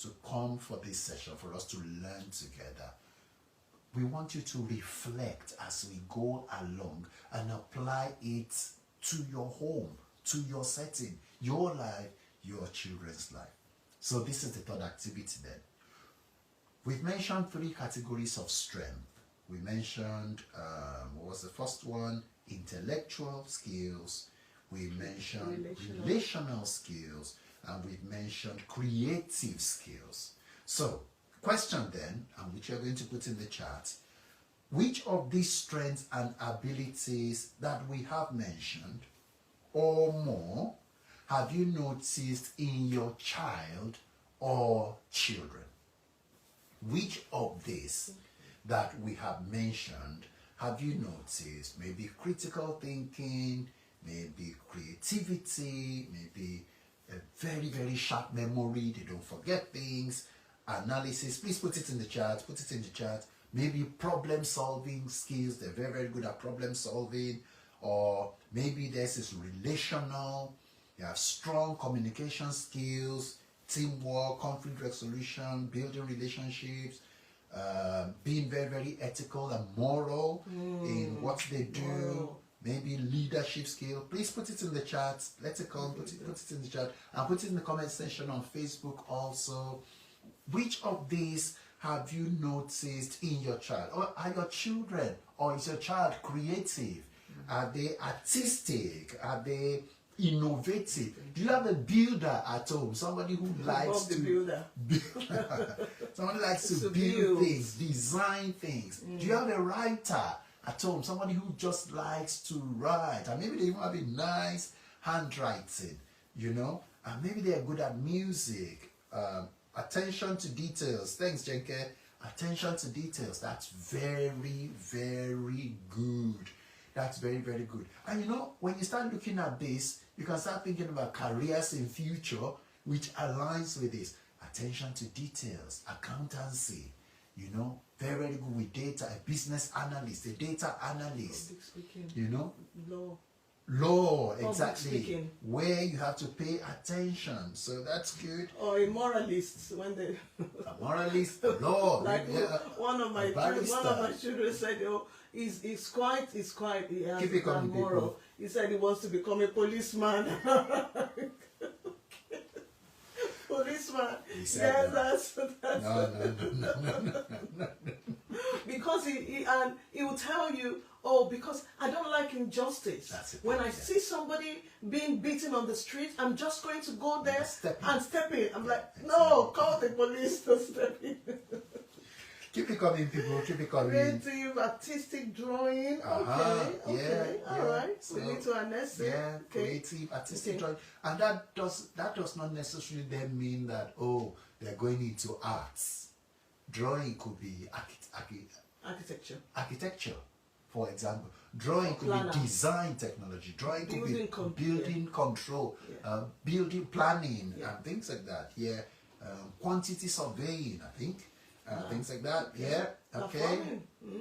to come for this session, for us to learn together. We want you to reflect as we go along and apply it to your home, to your setting, your life, your children's life. So this is the third activity then. We've mentioned 3 categories of strength. We mentioned, what was the first one? Intellectual skills. We mentioned relational skills. And we've mentioned creative skills. So, question then, and which you're going to put in the chat, which of these strengths and abilities that we have mentioned, or more, have you noticed in your child or children? Which of these that we have mentioned have you noticed? Maybe critical thinking, maybe creativity, maybe a very, very sharp memory, they don't forget things, analysis. Please put it in the chat, Maybe problem solving skills, they're very, very good at problem solving, or maybe this is relational, you have strong communication skills, teamwork, conflict resolution, building relationships, being very, very ethical and moral in what they do, maybe leadership skill. Please put it in the chat. Let it come, put it in the chat, and put it in the comment section on Facebook also. Which of these have you noticed in your child? Or are your children, or is your child creative? Are they artistic? Are they innovative? Do you have a builder at home? Somebody who likes to build. Somebody likes to build things, design things. Do you have a writer at home? Somebody who just likes to write, and maybe they even have a nice handwriting, you know, and maybe they are good at music. Attention to details. Thanks, Jenke. Attention to details. That's very, very good. That's very, very good. And you know, when you start looking at this, you can start thinking about careers in future, which aligns with this. Attention to details, accountancy, you know, very, very good with data, a business analyst, a data analyst, Public speaking. you know, Law, exactly, speaking. where you have to pay attention. So that's good. Or a moralist when they A moralist, law, like one of my barrister. children said, "Oh, he's quite he has Keep it coming, moral." people. He said he wants to become a policeman. Policeman. He said Yes, that. that's No. because he will tell you, because I don't like injustice. That's it, When I yeah. see somebody being beaten on the street, I'm just going to go there and step in. I'm like, no, call the police to step in. Keep it coming, people. Keep it coming. Creative, artistic drawing. Okay. All right. So, We need to harness it. yeah, Okay. creative, artistic drawing, and that does not necessarily then mean that they're going into arts. Drawing could be architecture, for example. Drawing could be design technology. Drawing could be building control, building planning, and things like that. Yeah, quantity surveying, I think. Things like that, yeah, okay.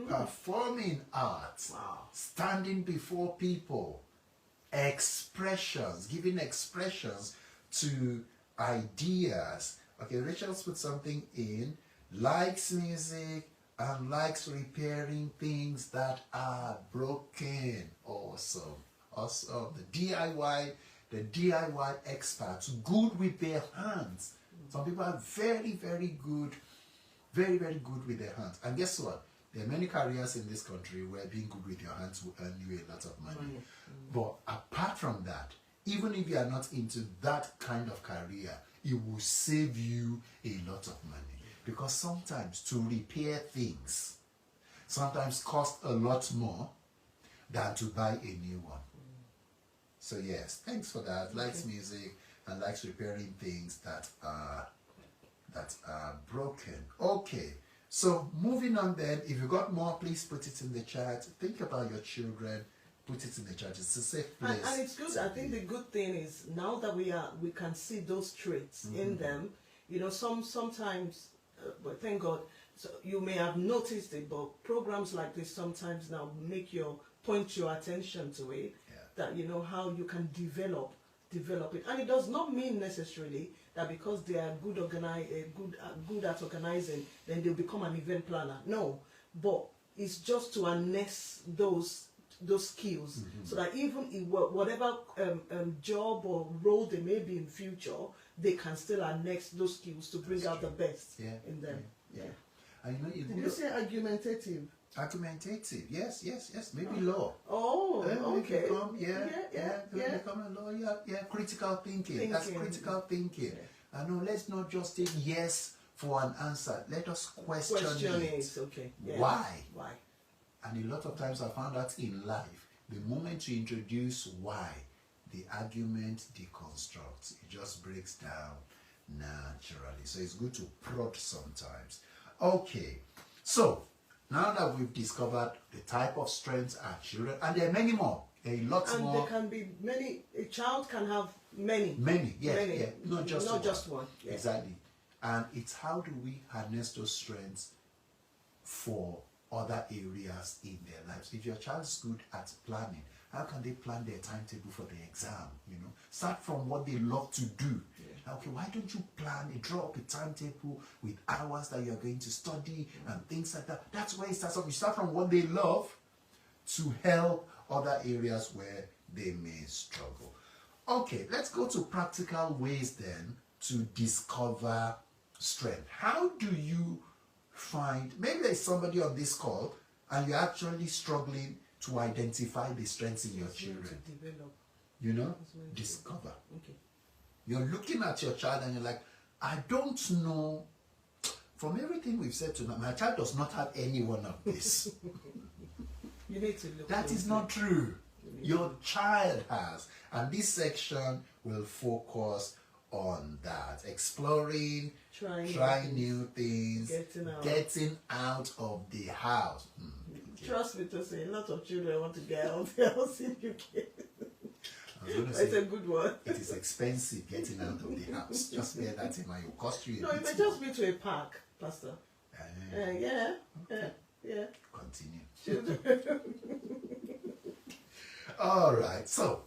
Performing arts, standing before people, expressions, giving expressions to ideas. Okay, Rachel's put something in, likes music and likes repairing things that are broken. Awesome. The DIY experts, good with their hands. Some people are very, very good. Very, very good with their hands. And guess what? There are many careers in this country where being good with your hands will earn you a lot of money. But apart from that, even if you are not into that kind of career, it will save you a lot of money. Because sometimes to repair things sometimes cost a lot more than to buy a new one. So yes, thanks for that. Likes music and likes repairing things that are broken. Okay, so moving on then, if you got more, please put it in the chat. Think about your children, put it in the chat. It's a safe place. And it's good. I think the good thing is now that we can see those traits in them. You know, sometimes, but thank God, so you may have noticed it, but programs like this sometimes now point your attention to it. That you know how you can develop it, and it does not mean necessarily that because they are good at organizing, then they'll become an event planner. No, but it's just to harness those skills, so that even in whatever job or role they may be in future, they can still harness those skills to bring out the best in them. Yeah. And you know, Did you say argumentative? Argumentative, yes, maybe law. Oh, okay. Become a lawyer, critical thinking. That's critical thinking. I know, let's not just take yes for an answer. Let us question it. Okay. Yeah. Why? Why? And a lot of times I found that in life, the moment you introduce why, the argument deconstructs. It just breaks down naturally. So it's good to prod sometimes. Okay, so now that we've discovered the type of strengths our children, and there are many more, a lot more. And there can be many, a child can have many. Many, not just one. Yeah. Exactly. And it's how do we harness those strengths for other areas in their lives. If your child's good at planning, how can they plan their timetable for the exam? You know, start from what they love to do. Okay, why don't you draw up a timetable with hours that you're going to study and things like that? That's where it starts off. You start from what they love to help other areas where they may struggle. Okay, let's go to practical ways then to discover strength. How do you find, maybe there's somebody on this call and you're actually struggling to identify the strengths in your children. You know, discover. Okay. You're looking at your child and you're like, I don't know, from everything we've said tonight, my child does not have any one of this. You need to look. That is not true. Your child has. And this section will focus on that. Exploring, trying new things, getting out of the house. Trust me to say, a lot of children want to get out of the house in UK. It's a good one. It is expensive getting out of the house. Just bear that in mind. It will cost you a bit it may just be to a park, Pastor. Yeah. Okay. Yeah. Continue. All right. So,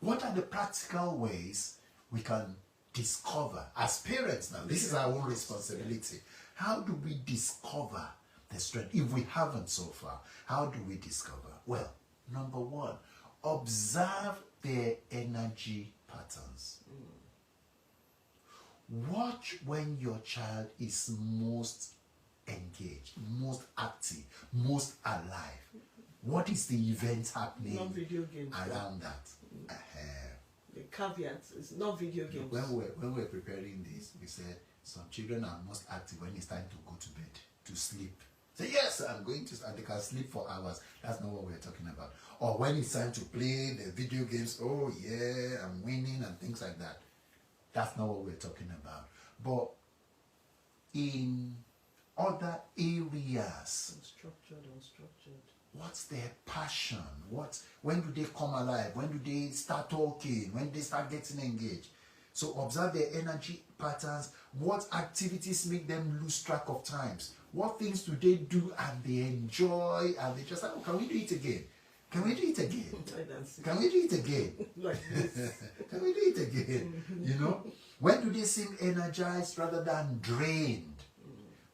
what are the practical ways we can discover as parents now? This is our own responsibility. How do we discover the strength? If we haven't so far, how do we discover? Well, number one, observe their energy patterns. Watch when your child is most engaged, most active, most alive. What is the event happening Not video games around that? The caveat is not video games. When we were preparing this, we said some children are most active when it's time to go to bed, to sleep. Say, yes, I'm going to, and they can sleep for hours. That's not what we're talking about. Or when it's time to play the video games, oh yeah, I'm winning and things like that. That's not what we're talking about. But in other areas, Unstructured. what's their passion? When do they come alive? When do they start talking? When do they start getting engaged? So observe their energy patterns. What activities make them lose track of times? What things do they do and they enjoy and they just like, oh, can we do it again? Can we do it again? Can we do it again? Like this. Can we do it again? You know? When do they seem energized rather than drained?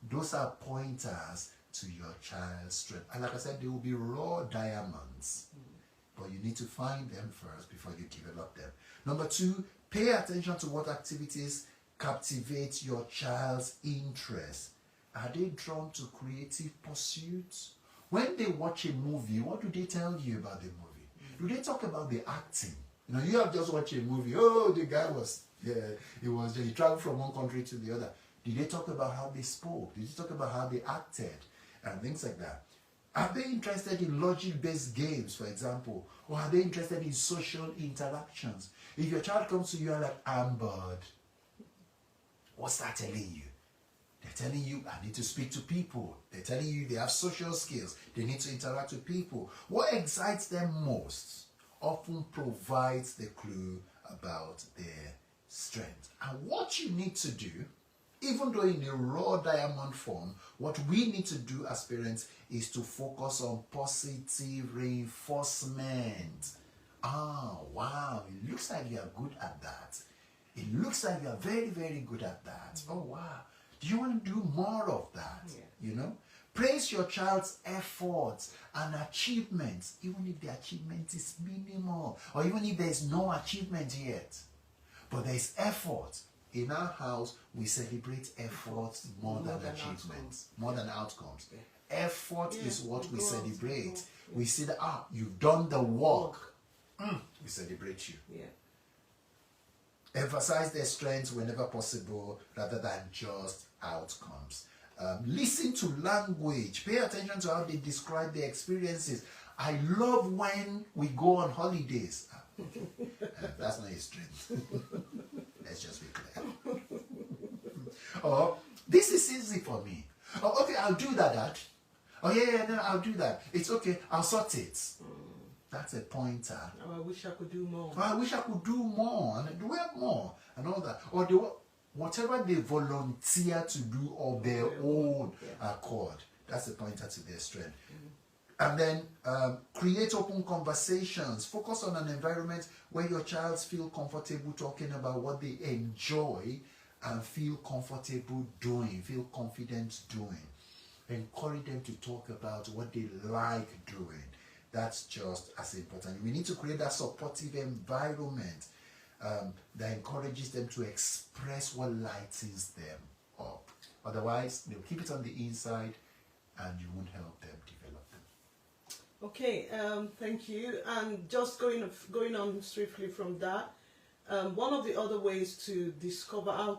Those are pointers to your child's strength. And like I said, they will be raw diamonds. But you need to find them first before you develop them. Number two, pay attention to what activities captivate your child's interest. Are they drawn to creative pursuits? When they watch a movie, what do they tell you about the movie? Do they talk about the acting? You know, you have just watched a movie. Oh, the guy he traveled from one country to the other. Did they talk about how they spoke? Did they talk about how they acted? And things like that. Are they interested in logic-based games, for example? Or are they interested in social interactions? If your child comes to you and like, I'm bored, what's that telling you? They're telling you, I need to speak to people. They're telling you they have social skills. They need to interact with people. What excites them most often provides the clue about their strength. And what you need to do, even though in a raw diamond form, what we need to do as parents is to focus on positive reinforcement. Ah, wow, it looks like you are good at that. It looks like you are very, very good at that. Oh, wow. Do you want to do more of that? Yeah. You know? Praise your child's efforts and achievements, even if the achievement is minimal, or even if there is no achievement yet. But there is effort. In our house, we celebrate efforts more than achievements, more than outcomes. Yeah. Effort is what we celebrate. We see that, you've done the work. We celebrate you. Yeah. Emphasize their strengths whenever possible rather than just outcomes. Listen to language. Pay attention to how they describe their experiences. I love when we go on holidays. That's not his strength. Let's just be clear. Oh, this is easy for me. Oh, okay, I'll do that, Dad. Oh, yeah, no, I'll do that. It's okay, I'll sort it. That's a pointer. Oh, I wish I could do more. Oh, I wish I could do more and do more and all that. Or whatever they volunteer to do of their own accord. That's a pointer to their strength. And then create open conversations. Focus on an environment where your child feel comfortable talking about what they enjoy and feel comfortable doing, feel confident doing. Encourage them to talk about what they like doing. That's just as important. We need to create that supportive environment that encourages them to express what lightens them up. Otherwise, they'll keep it on the inside and you won't help them develop them. Okay, thank you. And just going on swiftly from that, one of the other ways to discover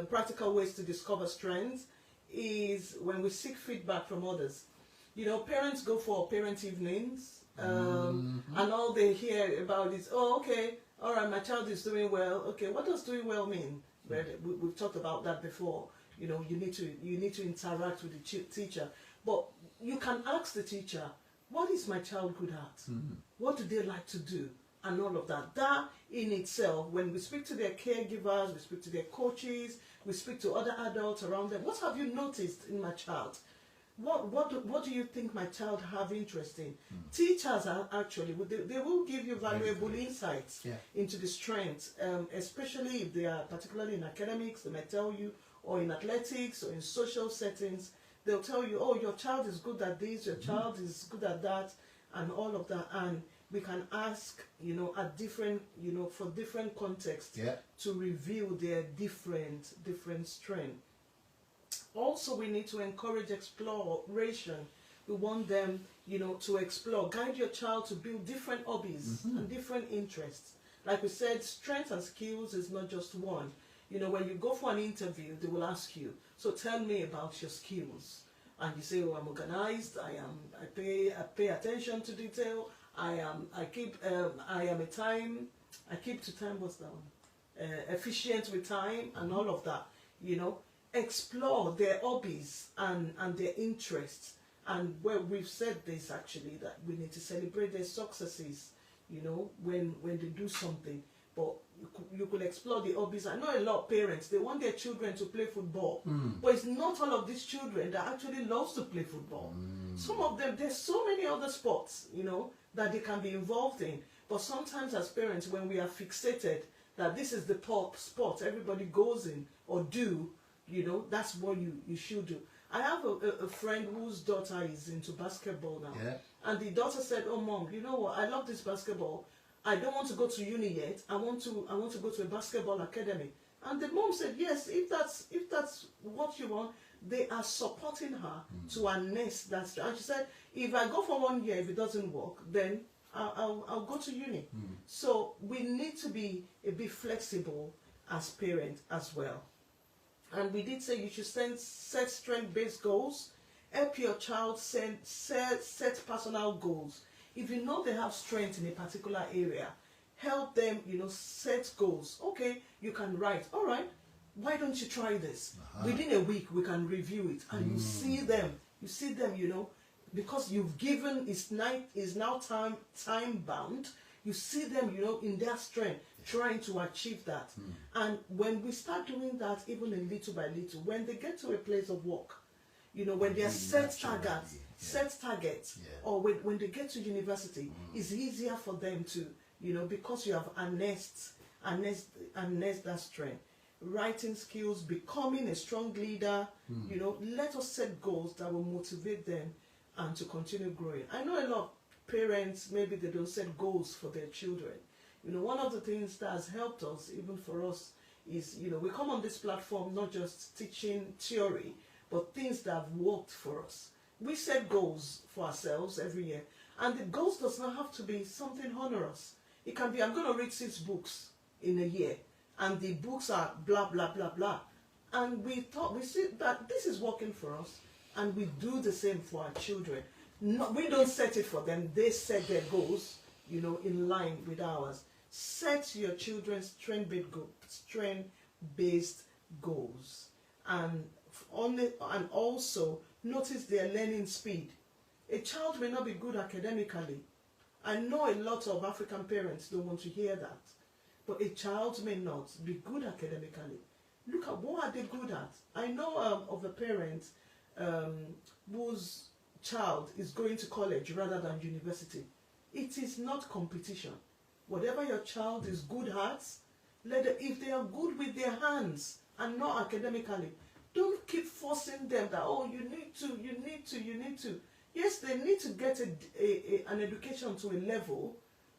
practical ways to discover strengths is when we seek feedback from others. You know, parents go for parent evenings, and all they hear about is, oh, okay, all right, my child is doing well. Okay, what does doing well mean? We've talked about that before. You know, you need to interact with the teacher, but you can ask the teacher, what is my child good at? What do they like to do? and all of that. That in itself, when we speak to their caregivers, we speak to their coaches, we speak to other adults around them, what have you noticed in my child? What do you think my child have interest in? Teachers are actually, they will give you valuable insights into the strengths, especially if they are particularly in academics. They might tell you, or in athletics, or in social settings, they'll tell you, oh, your child is good at this, your child is good at that, and all of that. And we can ask, at different, for different contexts to reveal their different strengths. Also, we need to encourage exploration. We want them, to explore. Guide your child to build different hobbies and different interests. Like we said, strengths and skills is not just one. When you go for an interview, they will ask you, so tell me about your skills. And you say, oh, I'm organized, I pay attention to detail, I keep to time, what's that one? Efficient with time and all of that, Explore their hobbies and their interests. And we've said this actually, that we need to celebrate their successes, when they do something. But you could explore the hobbies. I know a lot of parents, they want their children to play football, but it's not all of these children that actually loves to play football. Some of them, there's so many other sports, that they can be involved in. But sometimes as parents, when we are fixated that this is the top sport everybody goes in or do, that's what you should do. I have a friend whose daughter is into basketball now. And the daughter said, oh mom, you know what, I love this basketball. I don't want to go to uni yet. I want to go to a basketball academy. And the mom said, yes, if that's what you want, they are supporting her to harness that. And she said, if I go for 1 year, if it doesn't work, then I'll go to uni. So we need to be a bit flexible as parents as well. And we did say you should set strength-based goals. Help your child set personal goals. If you know they have strength in a particular area, help them, set goals. Okay, you can write. All right, why don't you try this? Within a week, we can review it. And you see them, because you've given, is now time bound. You see them, in their strength, trying to achieve that. And when we start doing that, even in little by little, when they get to a place of work, when they are set targets, or when they get to university, it's easier for them to, because you have harnessed that strength. Writing skills, becoming a strong leader, let us set goals that will motivate them and to continue growing. I know a lot of parents, maybe they don't set goals for their children. One of the things that has helped us, even for us, is, we come on this platform not just teaching theory, but things that have worked for us. We set goals for ourselves every year, and the goals does not have to be something onerous. It can be, I'm going to read 6 books in a year, and the books are blah, blah, blah, blah. And we see that this is working for us, and we do the same for our children. No, we don't set it for them, they set their goals, in line with ours. Set your children's strength-based goals. And also notice their learning speed. A child may not be good academically. I know a lot of African parents don't want to hear that. But a child may not be good academically. Look at what are they good at. I know of a parent whose child is going to college rather than university. It is not competition. Whatever your child is good at, if they are good with their hands and not academically, don't keep forcing them that, oh, you need to. Yes, they need to get an education to a level,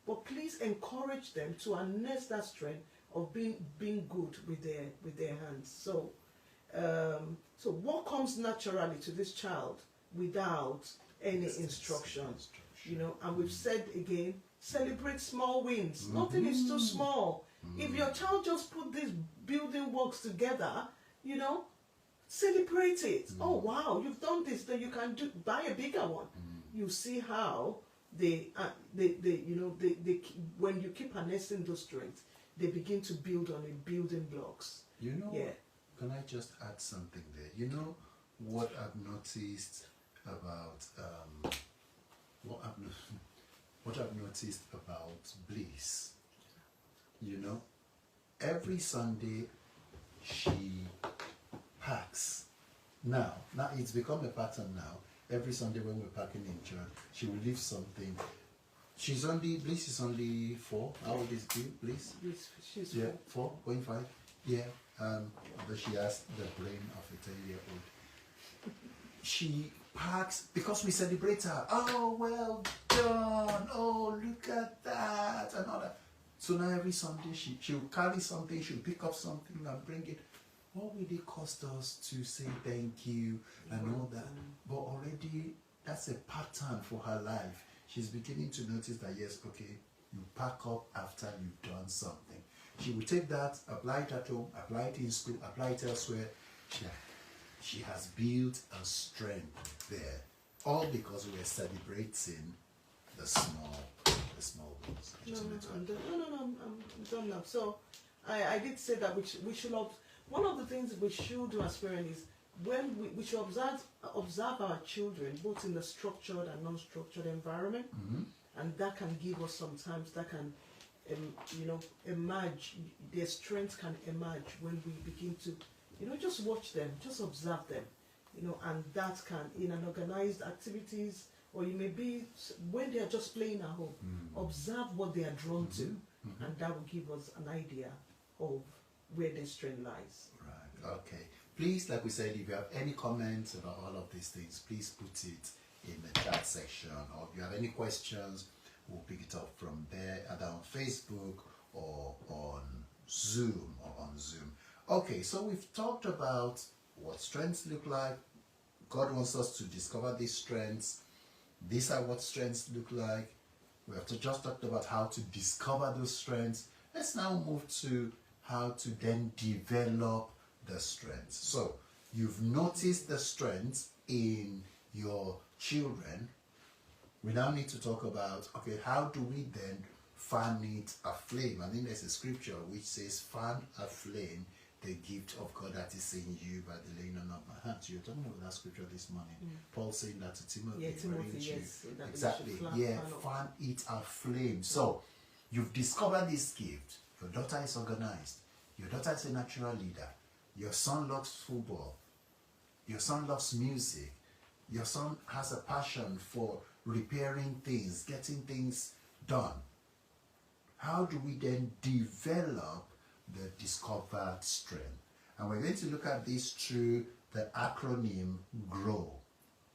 but please encourage them to harness that strength of being good with their hands. So what comes naturally to this child without any instruction? And we've said again, celebrate small wins. Nothing is too small. If your child just put these building works together, celebrate it. Oh wow, you've done this, then you can buy a bigger one. You see how they when you keep harnessing those strengths, they begin to build on it, building blocks. Can I just add something there? What I've noticed about what I've noticed about Bliss, you know, every Sunday she packs. Now it's become a pattern now. Every Sunday when we're packing in church, she will leave something. Bliss is only 4. How old is Bliss? She's Yeah, 4, going 5. Yeah, but she has the brain of a 10-year-old. She packs because we celebrate her. Oh, well done. Oh, look at that. And all that. So now every Sunday she'll carry something, she'll pick up something and bring it. What will it cost us to say thank you and all that? But already that's a pattern for her life. She's beginning to notice that, yes, okay, you pack up after you've done something. She will take that, apply it at home, apply it in school, apply it elsewhere. She has built a strength there. All because we're celebrating the small ones. No, I'm done now. So I did say that we should one of the things we should do as parents is when we should observe our children both in the structured and non-structured environment, and that can give us sometimes that can emerge. Their strength can emerge when we begin to just watch them, just observe them, and that can in an organized activities, or you may be when they are just playing at home, observe what they are drawn to, and that will give us an idea of where their strength lies. Right. Okay. Please, like we said, if you have any comments about all of these things, please put it in the chat section, or if you have any questions, we'll pick it up from there, either on Facebook or on Zoom. Okay, so we've talked about what strengths look like. God wants us to discover these strengths. These are what strengths look like. We have just talked about how to discover those strengths. Let's now move to how to then develop the strengths. So you've noticed the strengths in your children. We now need to talk about, okay, how do we then fan it aflame? I think there's a scripture which says, fan aflame the gift of God that is in you by the laying on of my hands. You're talking about that scripture this morning. Paul saying that to Timothy. Yeah, Timothy, yes. Exactly. Fan it aflame. So you've discovered this gift. Your daughter is organized. Your daughter is a natural leader. Your son loves football. Your son loves music. Your son has a passion for repairing things, getting things done. How do we then develop the discovered strength? And we're going to look at this through the acronym GROW.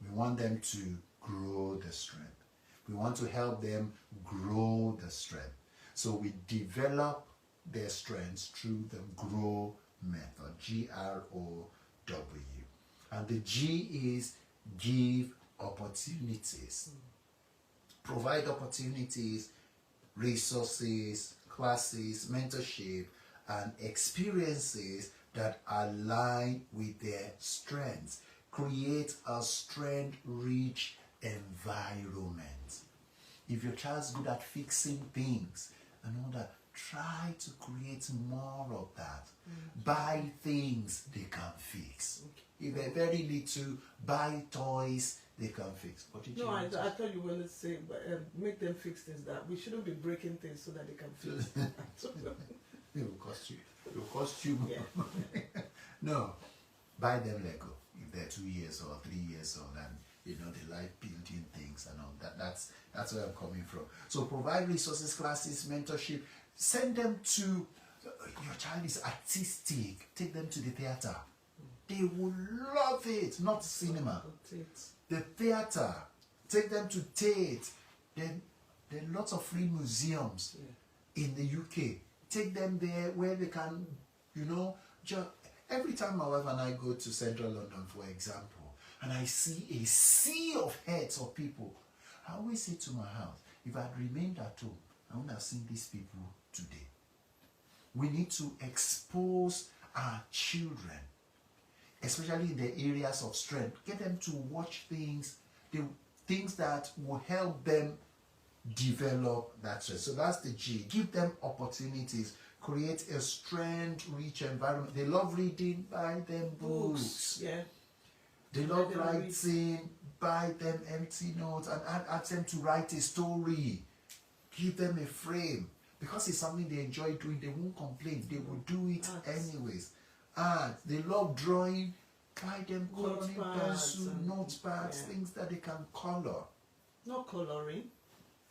We want them to grow the strength. We want to help them grow the strength. So we develop their strengths through the GROW method, GROW. And the G is give opportunities. Provide opportunities, resources, classes, mentorship, and experiences that align with their strengths. Create a strength-rich environment. If your child's good at fixing things and all that, try to create more of that. Buy things they can fix. If they're very little, buy toys they can fix. What did you I thought you were going to say, make them fix things that we shouldn't be breaking things so that they can fix. It will cost you. It will cost you more. Yeah. No, buy them Lego if they're 2 years or 3 years old, and they like building things and all that. That's where I'm coming from. So provide resources, classes, mentorship. Send them to. Your child is artistic. Take them to the theater. They will love it. Not cinema. The theater. Take them to Tate. There are lots of free museums in the UK. Take them there where they can, every time my wife and I go to central London, for example, and I see a sea of heads of people, I always say to my house, if I had remained at home, I wouldn't have seen these people today. We need to expose our children, especially in the areas of strength. Get them to watch things that will help them develop that strength. So that's the G. Give them opportunities. Create a strength-rich environment. They love reading, buy them books. Yeah. They love writing, buy them empty notes, and ask them to write a story. Give them a frame. Because it's something they enjoy doing, they won't complain. They will do it anyways. They love drawing. Buy them coloring pencil, notepads, things that they can color. Not coloring.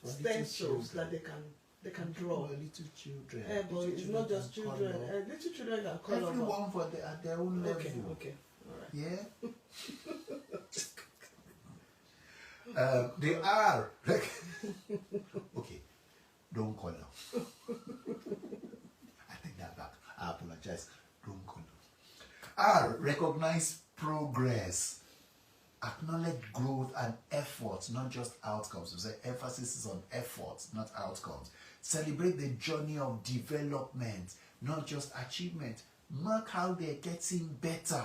Stencils that they can draw. Little children. But it's not just children. Little children can color. Everyone at their own level. Okay. All right. Yeah. They are okay. Don't color. I take that back. I apologize. Don't color. Recognize progress. Acknowledge growth and effort, not just outcomes. We say emphasis is on effort, not outcomes. Celebrate the journey of development, not just achievement. Mark how they're getting better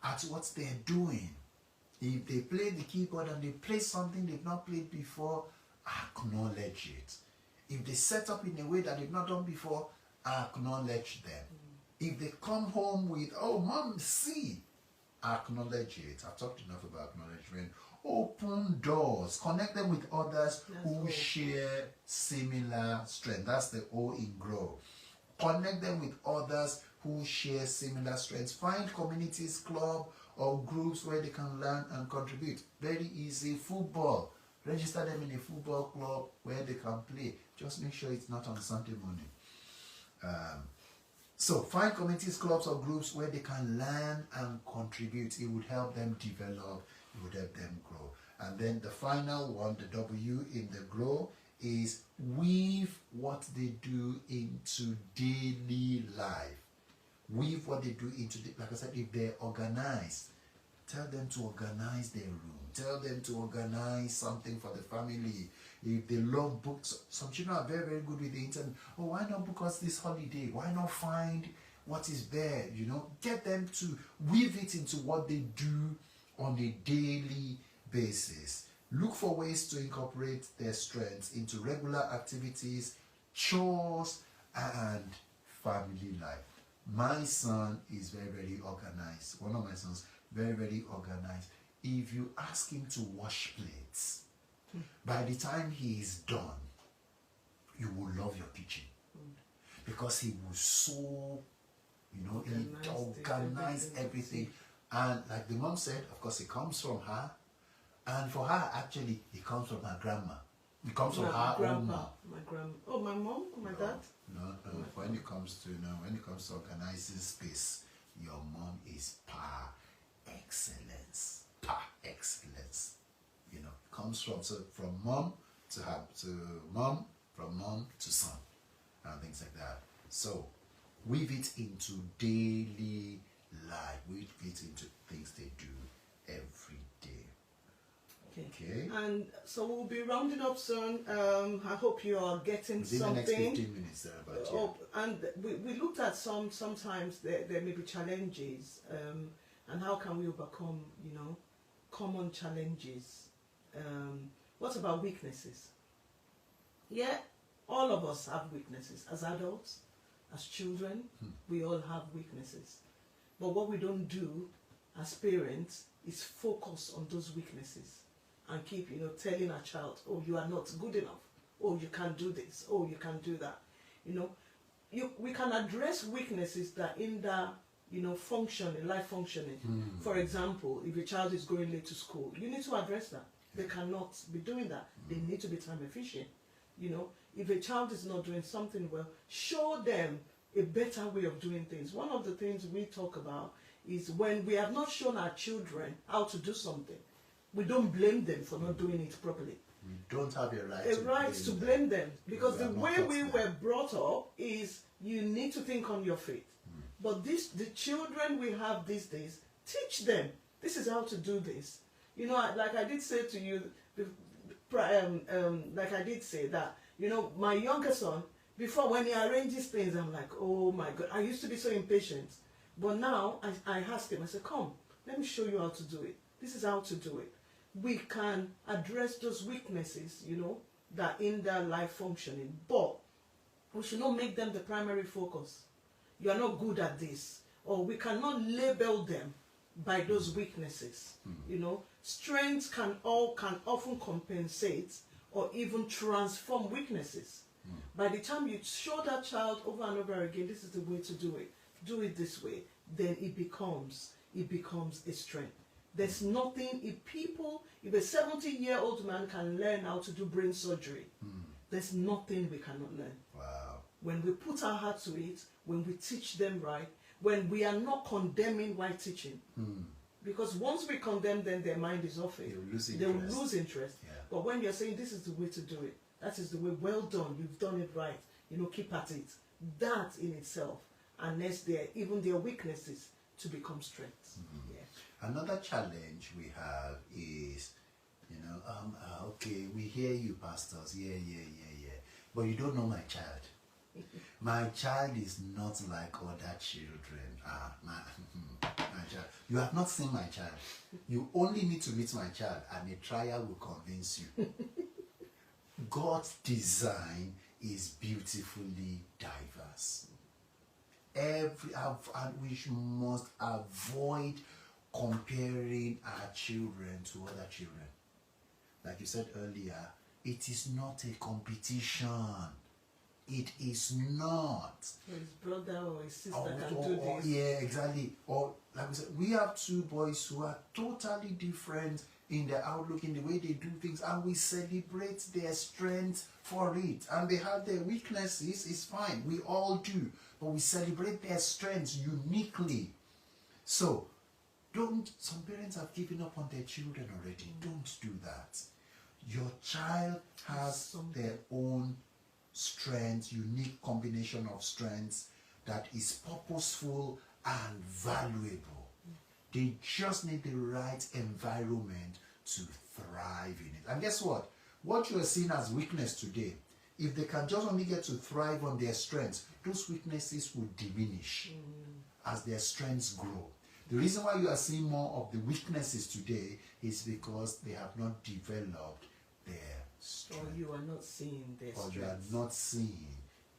at what they're doing. If they play the keyboard and they play something they've not played before, acknowledge it. If they set up in a way that they've not done before, acknowledge them. If they come home with, oh, mom, see, acknowledge it. I've talked enough about acknowledgement. Open doors. Connect them with others who share similar strength. That's the O in grow. Connect them with others who share similar strengths. Find communities, club, or groups where they can learn and contribute. Very easy. Football. Register them in a football club where they can play. Just make sure it's not on Sunday morning. So find communities, clubs, or groups where they can learn and contribute. It would help them develop. It would help them grow. And then the final one, the W in the grow, is weave what they do into daily life. Weave what they do into, like I said, if they're organized, tell them to organize their room. Tell them to organize something for the family. If they love books, some children are very, very good with the internet. Oh, why not book us this holiday? Why not find what is there? You know, get them to weave it into what they do on a daily basis. Look for ways to incorporate their strengths into regular activities, chores, and family life. My son is very, very organized. One of my sons, very, very organized. If you ask him to wash plates, by the time he is done, you will love your kitchen. Because he will so, he organize everything. And like the mom said, of course, it comes from her. And for her, actually, it comes from her grandma. It comes from her own mom. My grandma. Oh, my mom? My dad? No. When it comes to organizing space, your mom is par excellence. Par excellence. Comes from mom to her, to mom, from mom to son, and things like that. So weave it into daily life. Weave it into things they do every day. Okay. And so we'll be rounding up soon. I hope you are getting within something. the next 15 minutes there, about and we looked at sometimes there may be challenges, and how can we overcome common challenges. What about weaknesses? Yeah, all of us have weaknesses. As adults, as children, we all have weaknesses. But what we don't do as parents is focus on those weaknesses and keep, telling our child, oh, you are not good enough. Oh, you can't do this. Oh, you can't do that. We can address weaknesses that hinder, functioning, life functioning. For example, if a child is going late to school, you need to address that. They cannot be doing that. They need to be time efficient. If a child is not doing something well, show them a better way of doing things. One of the things we talk about is when we have not shown our children how to do something, we don't blame them for not doing it properly. We don't have a right to blame them. Because the way we were brought up is you need to think on your feet. But the children we have these days, teach them. This is how to do this. Like I did say to you, like I did say that, my younger son, before when he arranges things, I'm like, oh my God, I used to be so impatient. But now I ask him, I say, come, let me show you how to do it. This is how to do it. We can address those weaknesses, that hinder life functioning. But we should not make them the primary focus. You are not good at this. Or we cannot label them by those weaknesses. Strengths can often compensate or even transform weaknesses. By the time you show that child over and over again, this is the way to do it this way, then it becomes a strength. There's nothing, if a 70-year-old man can learn how to do brain surgery, there's nothing we cannot learn. Wow. When we put our heart to it, when we teach them right, when we are not condemning while teaching. Because once we condemn them, their mind is off it. They will lose interest. Yeah. But when you're saying this is the way to do it, that is the way, well done, you've done it right, keep at it. That in itself, unless even their weaknesses to become strengths. Yeah. Another challenge we have is, okay, we hear you, pastors, yeah. But you don't know my child. My child is not like other children. My child. You have not seen my child. You only need to meet my child, and a trial will convince you. God's design is beautifully diverse. And we must avoid comparing our children to other children. Like you said earlier, it is not a competition. It is not. His brother or his sister can do this. Yeah, exactly. Or like we said, we have two boys who are totally different in their outlook, in the way they do things, and we celebrate their strength for it. And they have their weaknesses, it's fine. We all do. But we celebrate their strengths uniquely. So, some parents have given up on their children already. Don't do that. Your child has their own strengths, unique combination of strengths that is purposeful and valuable. They just need the right environment to thrive in it. And guess what? What you are seeing as weakness today, if they can just only get to thrive on their strengths, those weaknesses will diminish as their strengths grow. The reason why you are seeing more of the weaknesses today is because they have not developed their strength. Or you are not seeing their strength. Or you are not seeing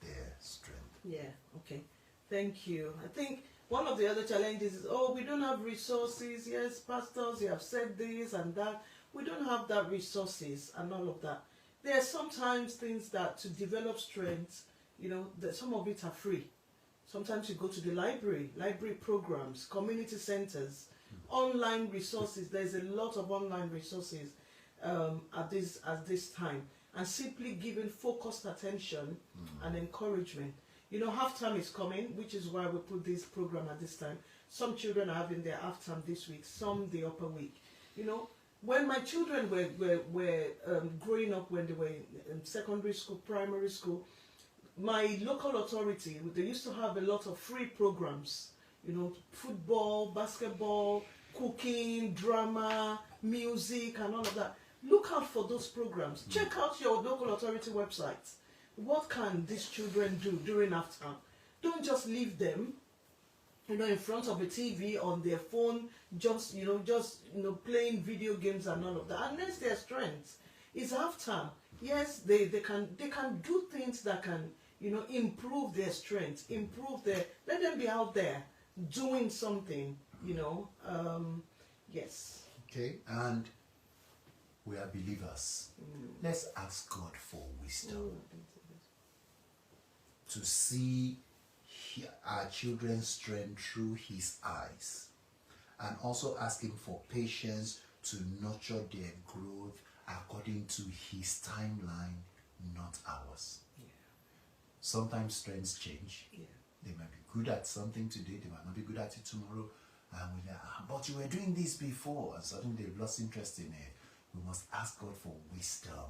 their strength. Yeah, okay. Thank you. I think one of the other challenges is, we don't have resources. Yes, pastors, you have said this and that. We don't have that resources and all of that. There are sometimes things that to develop strength, that some of it are free. Sometimes you go to the library programs, community centers, online resources. There's a lot of online resources at this time. And simply giving focused attention and encouragement. Half-term is coming, which is why we put this program at this time. Some children are having their half-term this week, some the upper week. When my children were growing up, when they were in secondary school, primary school, my local authority, they used to have a lot of free programs, football, basketball, cooking, drama, music, and all of that. Look out for those programs. Check out your local authority websites. What can these children do during halftime? Don't just leave them, in front of a TV on their phone, just playing video games and all of that. Unless their strengths is halftime. Yes, they can do things that can improve their strength, let them be out there doing something. Yes. Okay, and we are believers. Let's ask God for wisdom to see our children's strength through His eyes, and also ask Him for patience to nurture their growth according to His timeline, not ours. Yeah. Sometimes strengths change. Yeah. They might be good at something today, they might not be good at it tomorrow, and we're like, but you were doing this before, and suddenly they've lost interest in it. We must ask God for wisdom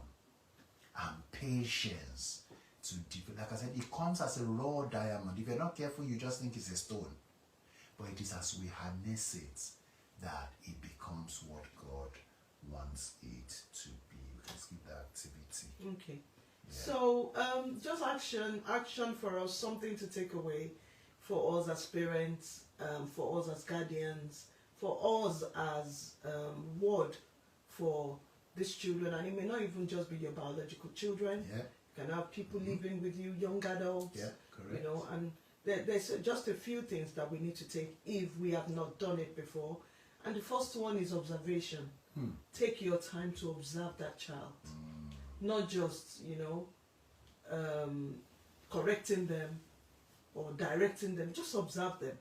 and patience to develop. Like I said, it comes as a raw diamond. If you're not careful, you just think it's a stone. But it is as we harness it that it becomes what God wants it to be. We can skip the activity. Okay. Yeah. So just action for us, something to take away for us as parents, for us as guardians, for us as ward for these children. And it may not even just be your biological children. Yeah. You can have people living with you, young adults. Yeah, correct. And there's just a few things that we need to take if we have not done it before. And the first one is observation. Take your time to observe that child. not just, correcting them or directing them. Just observe them.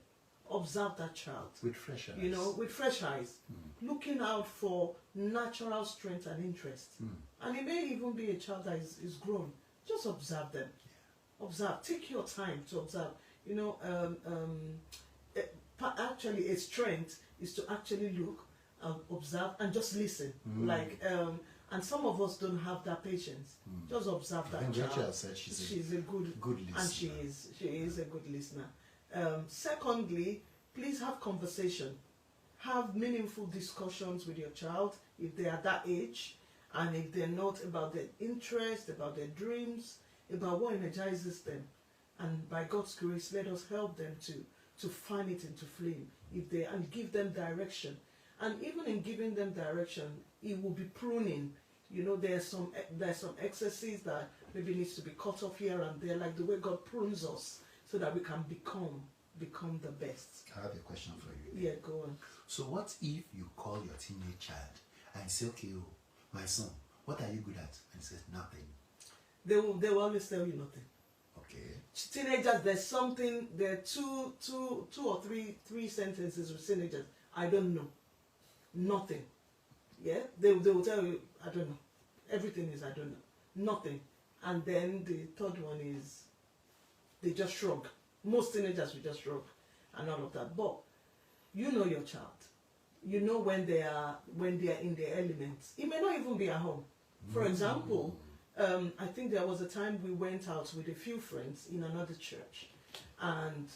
Observe that child. With fresh eyes. With fresh eyes. Looking out for natural strength and interest. And it may even be a child that is grown. Just observe them. Yeah. Observe. Take your time to observe. Actually, a strength is to actually look, observe, and just listen. And some of us don't have that patience. Just observe that child. Rachel said she's a good listener. And she is a good listener. Secondly, please have conversation. Have meaningful discussions with your child if they are that age, and if they're not, about their interest, about their dreams, about what energizes them. And by God's grace, let us help them to fan it into flame and give them direction. And even in giving them direction, it will be pruning. There's some excesses that maybe needs to be cut off here and there, like the way God prunes us, so that we can become the best. I have a question for you. Yeah, go on. So what if you call your teenage child and say, okay, my son, what are you good at? And he says, nothing. They will always tell you nothing. Okay. Teenagers, there are two or three sentences with teenagers. I don't know. Nothing. Yeah? They will tell you, I don't know. Everything is I don't know. Nothing. And then the third one is they just shrug. Most teenagers will just shrug and all of that. But you know your child. You know when they are in their elements. It may not even be at home. For example, I think there was a time we went out with a few friends in another church, and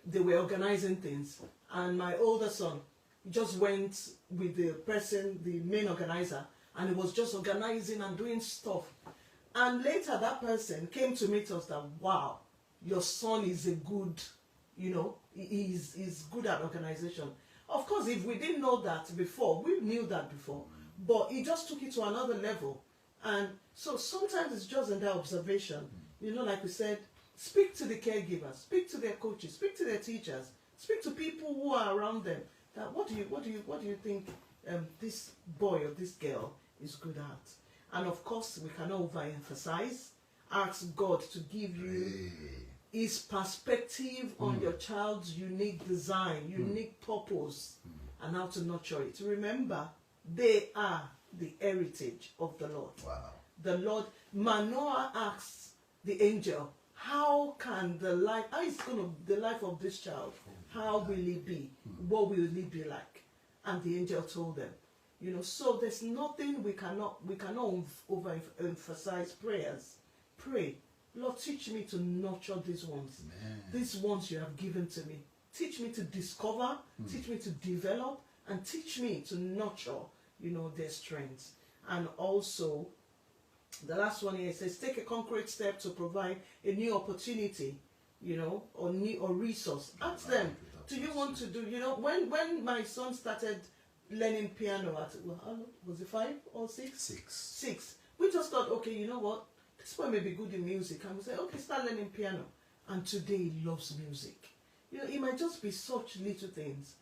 they were organizing things, and my older son just went with the main organizer, and he was just organizing and doing stuff. And later that person came to meet us that, wow, your son is a good, he's good at organization. Of course, if we didn't know that before, we knew that before, but he just took it to another level. And so sometimes it's just in that observation, like we said, speak to the caregivers, speak to their coaches, speak to their teachers, speak to people who are around them. That what do you think this boy or this girl is good at? And of course, we cannot overemphasize. Ask God to give you His perspective on your child's unique design, unique purpose, and how to nurture it. Remember, they are the heritage of the Lord. Wow. The Lord, Manoah asks the angel, how is the life of this child, how will it be? What will it be like? And the angel told them, so there's nothing we cannot overemphasize prayers. Pray, Lord, teach me to nurture these ones. Amen. These ones you have given to me. Teach me to discover, teach me to develop, and teach me to nurture, their strengths. And also, the last one here says, take a concrete step to provide a new opportunity, or resource. Ask them, do you want to do, when my son started learning piano at, was it 5 or 6? 6. We just thought, okay, you know what? This boy may be good in music. And we said, okay, start learning piano. And today he loves music. It might just be such little things,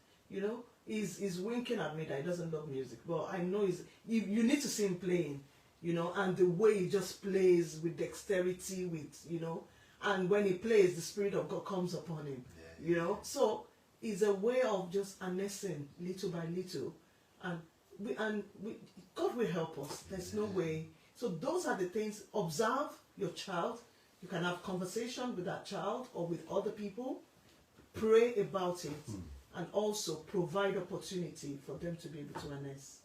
He's winking at me that he doesn't love music, but I know you need to see him playing, and the way he just plays with dexterity, and when he plays, the Spirit of God comes upon him, So it's a way of just harnessing little by little, and God will help us. There's no way. So those are the things. Observe your child. You can have conversation with that child or with other people. Pray about it. And also provide opportunity for them to be able to harness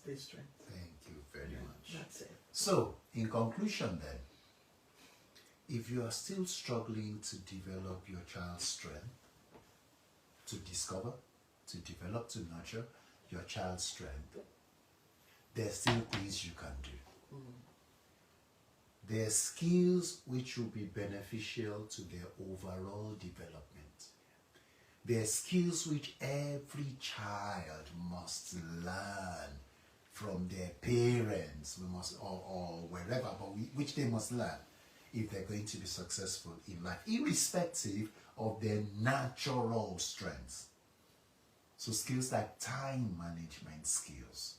their strength. Thank you very much. That's it. So, in conclusion then, if you are still struggling to develop your child's strength, to discover, to develop, to nurture your child's strength, there's still things you can do. There are skills which will be beneficial to their overall development. There are skills which every child must learn from their parents, or wherever, but which they must learn if they're going to be successful in life, irrespective of their natural strengths. So skills like time management skills,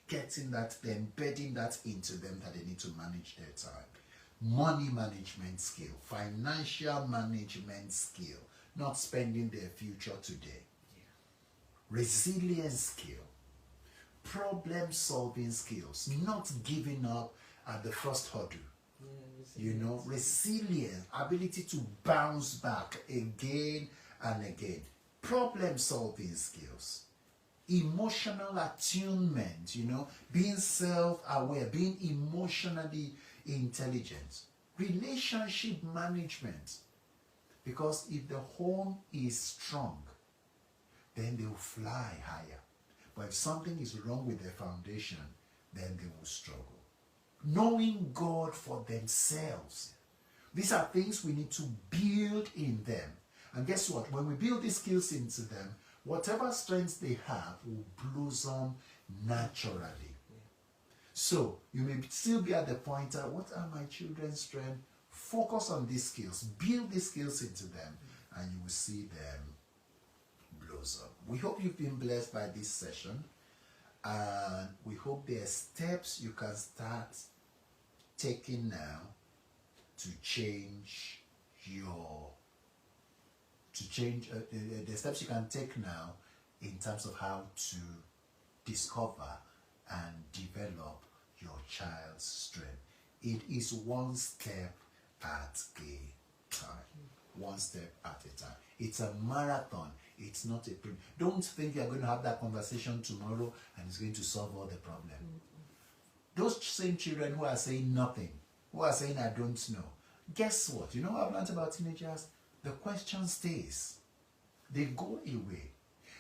getting that, they're embedding that into them, that they need to manage their time. Money management skill, financial management skill, not spending their future today. Resilience skill, problem solving skills, not giving up at the first hurdle. You know, resilience, ability to bounce back again and again. Problem solving skills, emotional attunement, you know, being self-aware, being emotionally intelligent. Relationship management, because if the home is strong, then they will fly higher. But if something is wrong with their foundation, then they will struggle. Knowing God for themselves. These are things we need to build in them. And guess what? When we build these skills into them, whatever strengths they have will blossom naturally. So you may still be at the point of, what are my children's strengths? Focus on these skills. Build these skills into them, and you will see them blossom. We hope you've been blessed by this session, and we hope there are steps you can start taking now to change the steps you can take now in terms of how to discover and develop your child's strength. It is one step at a time. One step at a time. It's a marathon. It's not a sprint. Don't think you're going to have that conversation tomorrow and it's going to solve all the problem. Those same children who are saying nothing, who are saying I don't know, guess what? You know what I've learned about teenagers? The question stays. They go away.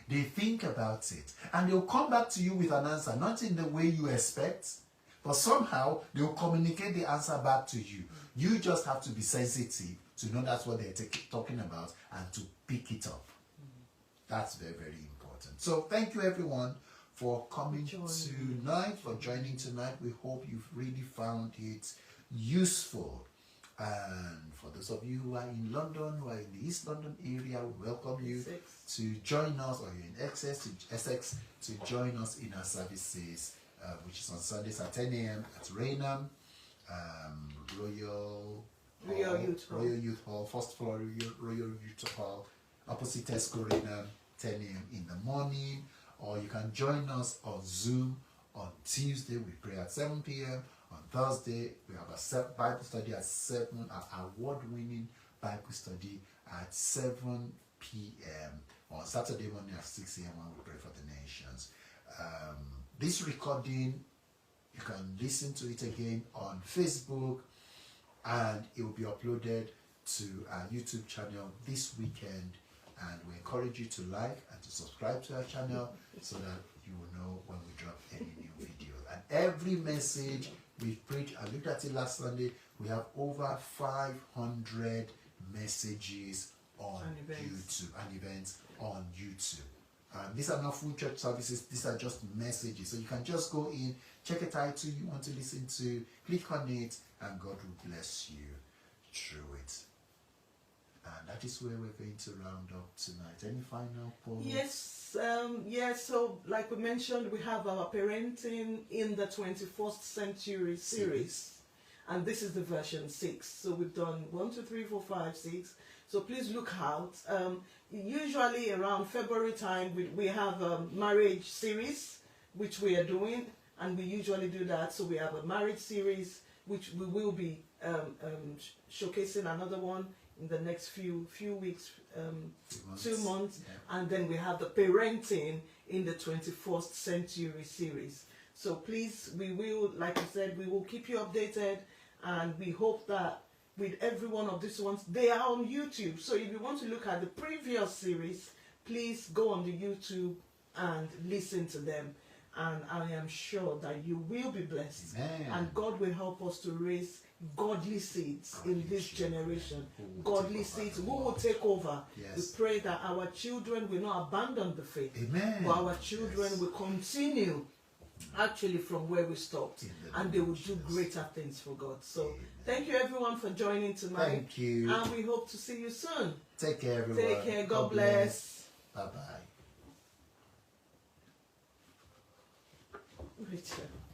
They think about it. And they'll come back to you with an answer, not in the way you expect, but somehow they'll communicate the answer back to you. You just have to be sensitive to know that's what they're talking about and to pick it up. That's very, very important. So thank you everyone for coming tonight, for joining tonight. We hope you've really found it useful. And for those of you who are in London, who are in the East London area, we welcome you to join us, or you're in Essex, to join us in our services, which is on Sundays at 10 a.m. at Raynham, Royal Youth Hall, first floor Royal Youth Hall, opposite Tesco Raynham, 10 a.m. in the morning. Or you can join us on Zoom on Tuesday. We pray at 7 p.m. On Thursday, we have a Bible study at 7, an award-winning Bible study at 7 p.m. On Saturday morning at 6 a.m. when we pray for the nations. This recording, you can listen to it again on Facebook, and it will be uploaded to our YouTube channel this weekend. And we encourage you to like and to subscribe to our channel so that you will know when we drop any new videos. And every message we preach, I looked at it last Sunday, we have over 500 messages on YouTube and events on YouTube. These are not full church services, these are just messages. So you can just go in, check a title you want to listen to, click on it, and God will bless you through it. And that is where we're going to round up tonight. Any final points? Yes, so like we mentioned, we have our Parenting in the 21st Century series. And this is the version 6. So we've done 1, 2, 3, 4, 5, 6. So please look out. Usually around February time, we have a marriage series, which we are doing. And we usually do that. So we have a marriage series, which we will be showcasing another one in the next few weeks, 2 months, and then we have the Parenting in the 21st Century series. So please, we will, like I said, we will keep you updated, and we hope that with every one of these ones, they are on YouTube. So if you want to look at the previous series, please go on the YouTube and listen to them. And I am sure that you will be blessed. Amen. And God will help us to raise godly seeds in this generation. Godly seeds who will take over. Yes. We pray that our children will not abandon the faith. Amen. But our children will continue actually from where we stopped. And they will do greater things for God. So thank you everyone for joining tonight. Thank you. And we hope to see you soon. Take care everyone. Take care. God bless. Bye-bye. Rachel.